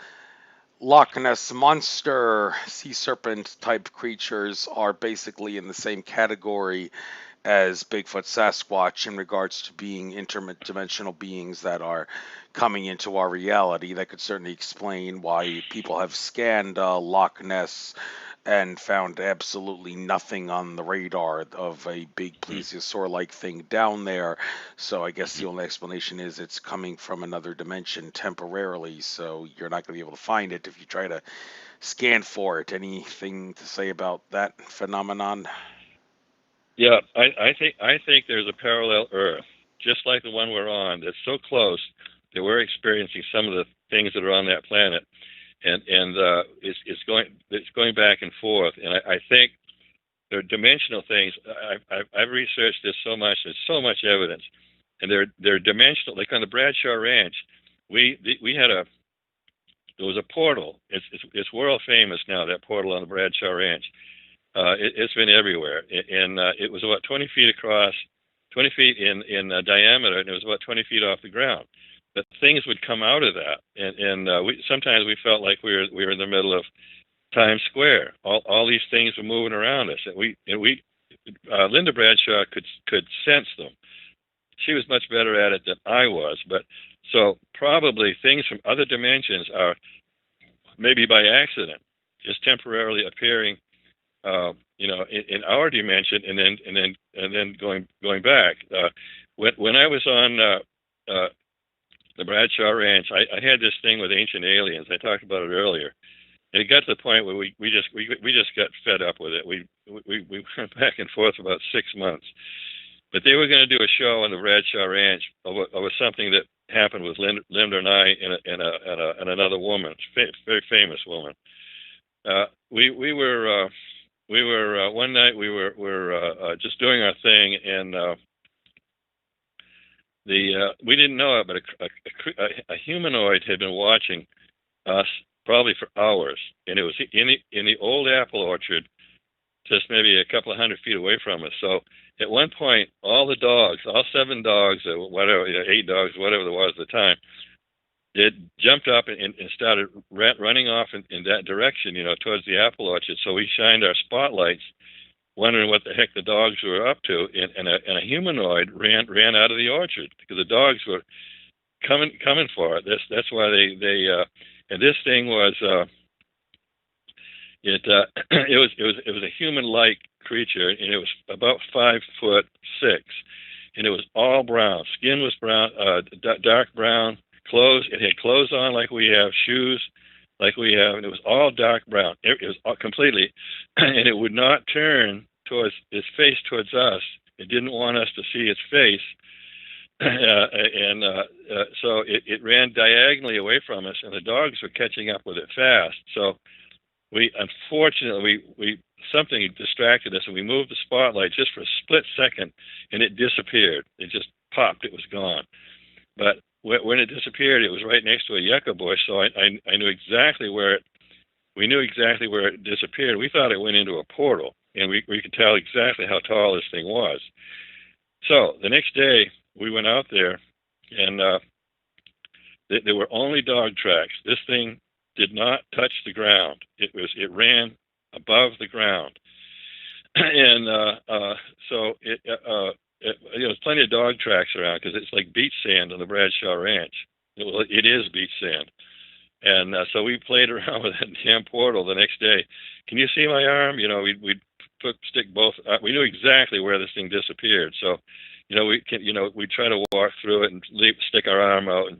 Loch Ness Monster, sea serpent type creatures are basically in the same category as Bigfoot, Sasquatch in regards to being interdimensional beings that are coming into our reality? That could certainly explain why people have scanned Loch Ness and found absolutely nothing on the radar of a big plesiosaur-like thing down there. So I guess the only explanation is it's coming from another dimension temporarily, so you're not going to be able to find it if you try to scan for it. Anything to say about that phenomenon? Yeah, I think there's a parallel Earth, just like the one we're on, that's so close that we're experiencing some of the things that are on that planet, and it's going back and forth. And I think there are dimensional things. I've researched this so much. There's so much evidence, and they're dimensional. Like on the Bradshaw Ranch, there was a portal. It's world famous now. That portal on the Bradshaw Ranch. It's been everywhere, and it was about 20 feet across, 20 feet in diameter, and it was about 20 feet off the ground. But things would come out of that, and sometimes we felt like we were in the middle of Times Square. All these things were moving around us, and Linda Bradshaw could sense them. She was much better at it than I was, but so probably things from other dimensions are maybe by accident, just temporarily appearing. In our dimension, and then going back. When I was on the Bradshaw Ranch, I had this thing with ancient aliens. I talked about it earlier. And it got to the point where we just got fed up with it. We went back and forth about 6 months. But they were going to do a show on the Bradshaw Ranch over something that happened with Linda and I and another woman, very famous woman. We were one night we were just doing our thing, and we didn't know it, but a humanoid had been watching us probably for hours, and it was in the old apple orchard, just maybe a couple of 100 feet away from us. So at one point, all the dogs, all 7 dogs, or whatever, 8 dogs, whatever there was at the time, it jumped up and started running off in that direction, towards the apple orchard. So we shined our spotlights, wondering what the heck the dogs were up to, and a humanoid ran out of the orchard because the dogs were coming for it. That's why they and this thing was it was a human-like creature, and it was about 5'6", and it was all brown. Skin was brown, dark brown. Clothes. It had clothes on like we have, shoes like we have, and it was all dark brown. It was all completely, and it would not turn towards its face towards us. It didn't want us to see its face, so it ran diagonally away from us, and the dogs were catching up with it fast. So unfortunately something distracted us, and we moved the spotlight just for a split second, and it disappeared. It just popped. It was gone. But when it disappeared, it was right next to a yucca bush, so I knew exactly where we knew exactly where it disappeared. We thought it went into a portal, and we could tell exactly how tall this thing was. So the next day, we went out there, and there were only dog tracks. This thing did not touch the ground. It ran above the ground, and so there's plenty of dog tracks around because it's like beach sand on the Bradshaw Ranch. Well, it is beach sand. And so we played around with that damn portal the next day. Can you see my arm? You know, we'd stick both. We knew exactly where this thing disappeared. So, we try to walk through it and stick our arm out,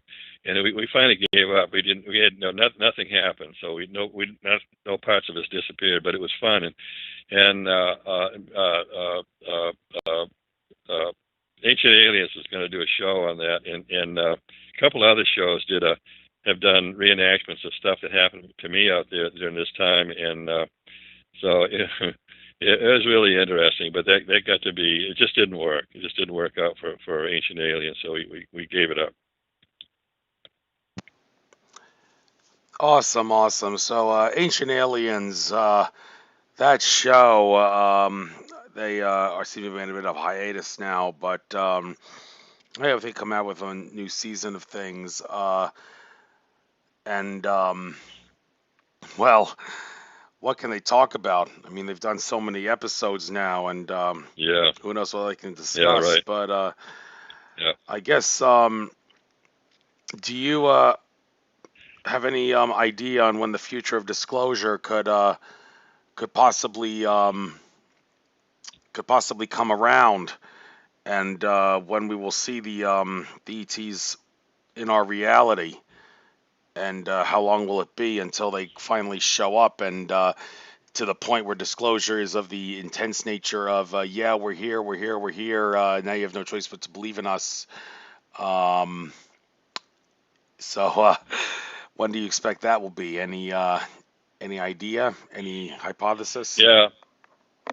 and we finally gave up. We had nothing happened. So no parts of us disappeared, but it was fun. And Ancient Aliens is going to do a show on that, and a couple other shows have done reenactments of stuff that happened to me out there during this time, and so it was really interesting. But that got to be, it just didn't work. It just didn't work out for Ancient Aliens, so we gave it up. Awesome. So Ancient Aliens, that show, they are seeming to be in a bit of hiatus now, but I hope they come out with a new season of things. Well, what can they talk about? I mean, they've done so many episodes now, and Yeah, who knows what they can discuss. yeah, right. But Yeah. I guess, do you have any idea on when the future of disclosure could possibly come around, and when we will see the ETs in our reality, and how long will it be until they finally show up, and to the point where disclosure is of the intense nature of yeah, we're here, now you have no choice but to believe in us. So when do you expect that will be? Any idea? Any hypothesis? Yeah.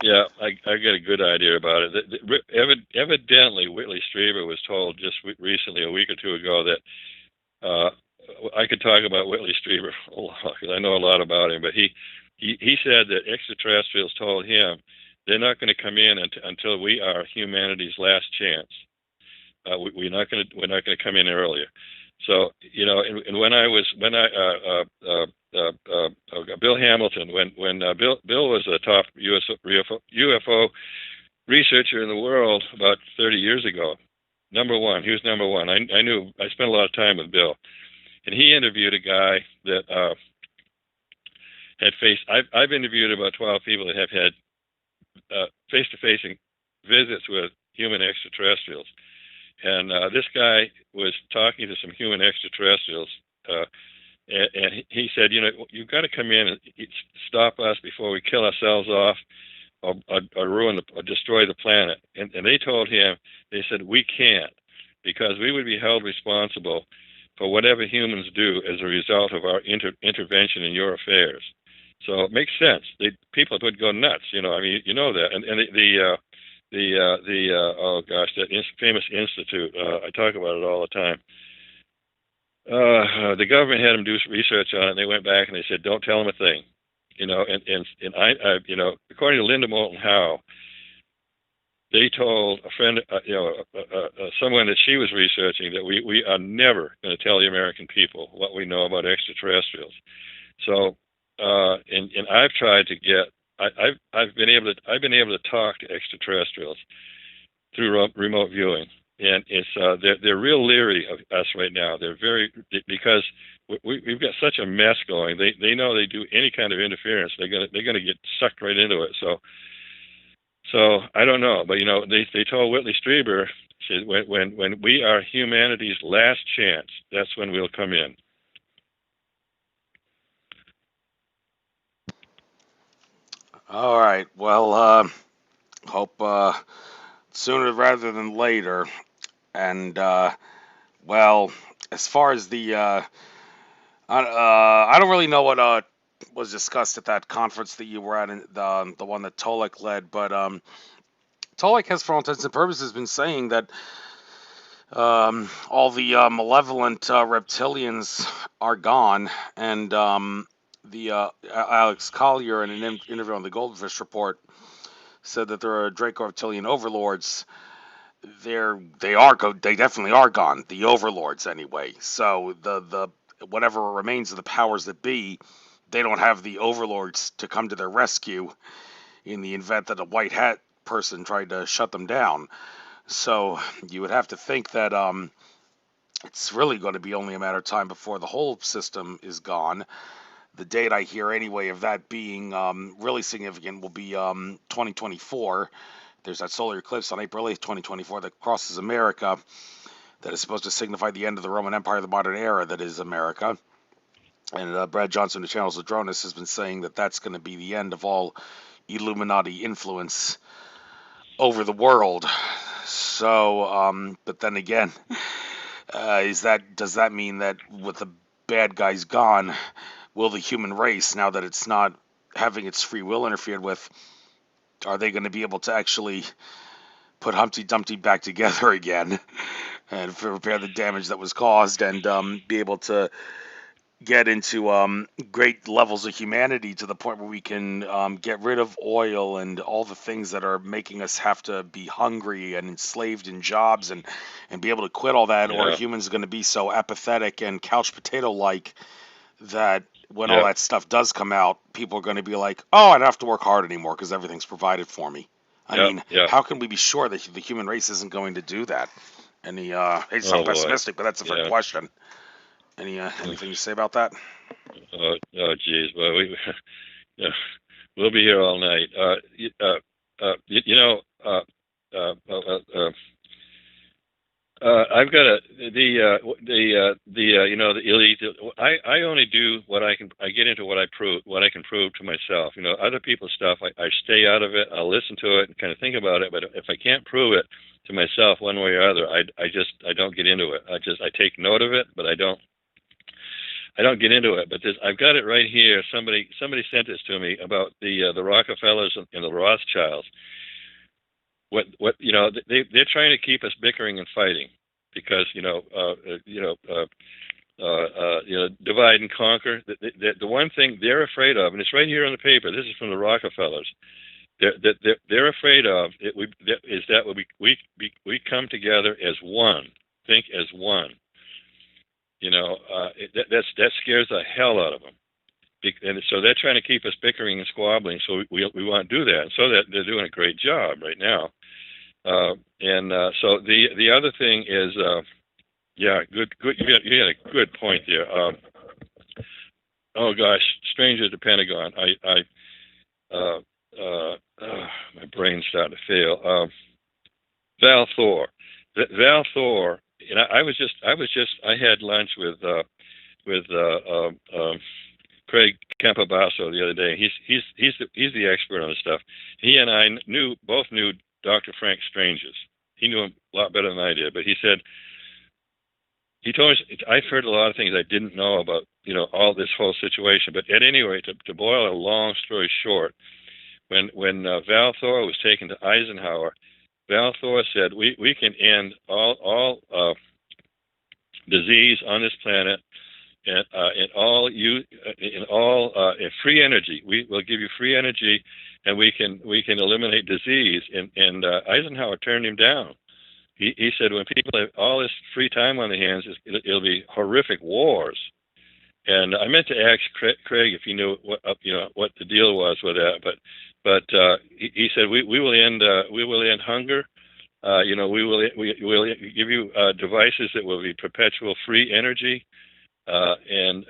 Yeah, I got a good idea about it. Evidently, Whitley Strieber was told just recently, a week or two ago, that I could talk about Whitley Strieber a lot because I know a lot about him. But he said that extraterrestrials told him they're not going to come in until we are humanity's last chance. We're not going to come in earlier. So and Bill Hamilton, when Bill was a top UFO researcher in the world about 30 years ago. Number one, he was number one. I spent a lot of time with Bill, and he interviewed a guy that had faced. I've interviewed about 12 people that have had face-to-face visits with human extraterrestrials. And this guy was talking to some human extraterrestrials, and he said, you've got to come in and stop us before we kill ourselves off or ruin or destroy the planet. And they told him, they said, we can't, because we would be held responsible for whatever humans do as a result of our intervention in your affairs. So it makes sense. People would go nuts, I mean, that. And that famous institute, I talk about it all the time. The government had them do research on it, and they went back and they said, don't tell them a thing. And I according to Linda Moulton Howe, they told a friend, someone that she was researching, that we are never going to tell the American people what we know about extraterrestrials. So, and I've tried to get, I've been able to talk to extraterrestrials through remote viewing, and it's they're real leery of us right now. They're because we've got such a mess going. They know they do any kind of interference, they're gonna get sucked right into it. So I don't know, but they told Whitley Strieber, said, when we are humanity's last chance, that's when we'll come in. All right. Well, hope sooner rather than later. And well, as far as the I don't really know what was discussed at that conference that you were at, the one that Tolek led, but Tolek has, for all intents and purposes, been saying that all the malevolent reptilians are gone, and the Alex Collier, in an interview on the Goldfish Report, said that there are Draco reptilian overlords. They definitely are gone. The overlords, anyway. So the whatever remains of the powers that be, they don't have the overlords to come to their rescue in the event that a white hat person tried to shut them down. So you would have to think that it's really going to be only a matter of time before the whole system is gone. The date I hear anyway of that being really significant will be 2024. There's that solar eclipse on April 8th, 2024 that crosses America that is supposed to signify the end of the Roman Empire, the modern era that is America. And Brad Johnson, the Channels of Dronus, has been saying that that's going to be the end of all Illuminati influence over the world. So, but then again, does that mean that with the bad guys gone, will the human race, now that it's not having its free will interfered with, are they going to be able to actually put Humpty Dumpty back together again and repair the damage that was caused and be able to get into great levels of humanity to the point where we can get rid of oil and all the things that are making us have to be hungry and enslaved in jobs and be able to quit all that, or humans are going to be so apathetic and couch potato like that when all that stuff does come out, people are going to be like, oh, I don't have to work hard anymore because everything's provided for me. I mean, how can we be sure that the human race isn't going to do that? Any, it's not pessimistic, but that's a fair question. Anything to say about that? Oh, geez. Well, we'll be here all night. I've got the elite. I only do what I can. I get into what I can prove to myself. Other people's stuff, I stay out of it. I'll listen to it and kind of think about it. But if I can't prove it to myself one way or other, I don't get into it. I take note of it, but I don't get into it. But I've got it right here. Somebody sent this to me about the Rockefellers and the Rothschilds. They're trying to keep us bickering and fighting because divide and conquer. The one thing they're afraid of, and it's right here on the paper. This is from the Rockefellers. They're afraid of is that we come together as one, think as one. That scares the hell out of them. And so they're trying to keep us bickering and squabbling. So we won't do that. And so they're doing a great job right now. So the other thing is, good. You had a good point there. Oh gosh, Stranger at the Pentagon. My brain's starting to fail. Val Thor. Val Thor. And I had lunch with Craig Campobasso the other day. He's the expert on this stuff. He and I both knew Dr. Frank Stranges. He knew him a lot better than I did, but he told us, I've heard a lot of things I didn't know about, all this whole situation. But at any rate, to boil a long story short, when Val Thor was taken to Eisenhower, Val Thor said we can end all disease on this planet and free energy. We will give you free energy, and we can eliminate disease. And Eisenhower turned him down. He said when people have all this free time on their hands, it'll be horrific wars. And I meant to ask Craig if he knew what the deal was with that, but he said we will end hunger. We will give you devices that will be perpetual free energy. And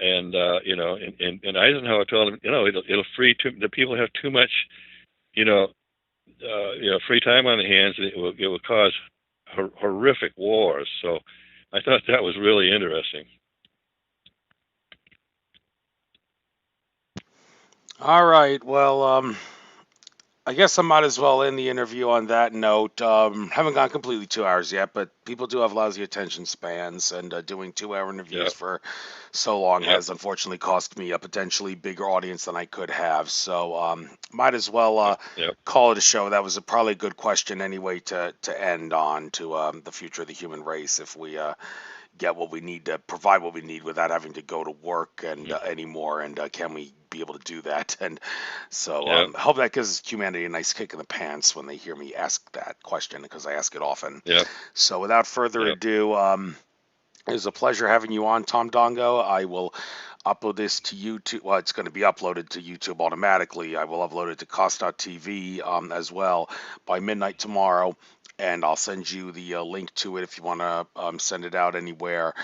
Eisenhower told him, it'll free the people have too much, free time on their hands. It will cause horrific wars. So I thought that was really interesting. All right. Well, I guess I might as well end the interview on that note. Haven't gone completely 2 hours yet, but people do have lousy attention spans, and doing 2 hour interviews for so long has unfortunately cost me a potentially bigger audience than I could have. So might as well call it a show. That was probably a good question anyway to end on, to the future of the human race, if we get what we need to provide what we need without having to go to work and anymore, and can we be able to do that? And so I hope that gives humanity a nice kick in the pants when they hear me ask that question, because I ask it often. So without further ado, it was a pleasure having you on, Tom Dongo. I will upload this to YouTube. Well, it's going to be uploaded to YouTube automatically. I will upload it to Cost.tv as well by midnight tomorrow. and I'll send you the link to it if you want to send it out anywhere,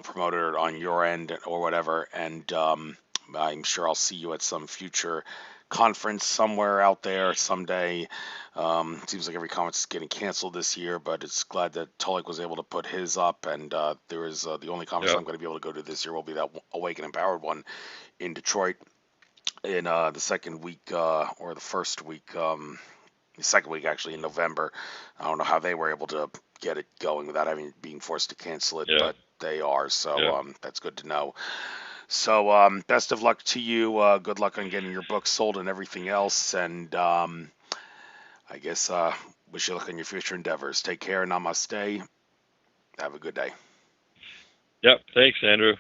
promote it on your end or whatever. And I'm sure I'll see you at some future conference somewhere out there someday. Seems like every conference is getting canceled this year, but it's glad that Tulloch was able to put his up. And there is the only conference Yeah. I'm going to be able to go to this year will be that Awake and Empowered one in Detroit in the second week or the first week. The second week actually in November. I don't know how they were able to get it going without having being forced to cancel it, Yeah. but they are. So Yeah. that's good to know. So best of luck to you. Good luck on getting your book sold and everything else. And I guess wish you luck on your future endeavors. Take care. Namaste. Have a good day. Yep. Thanks, Andrew.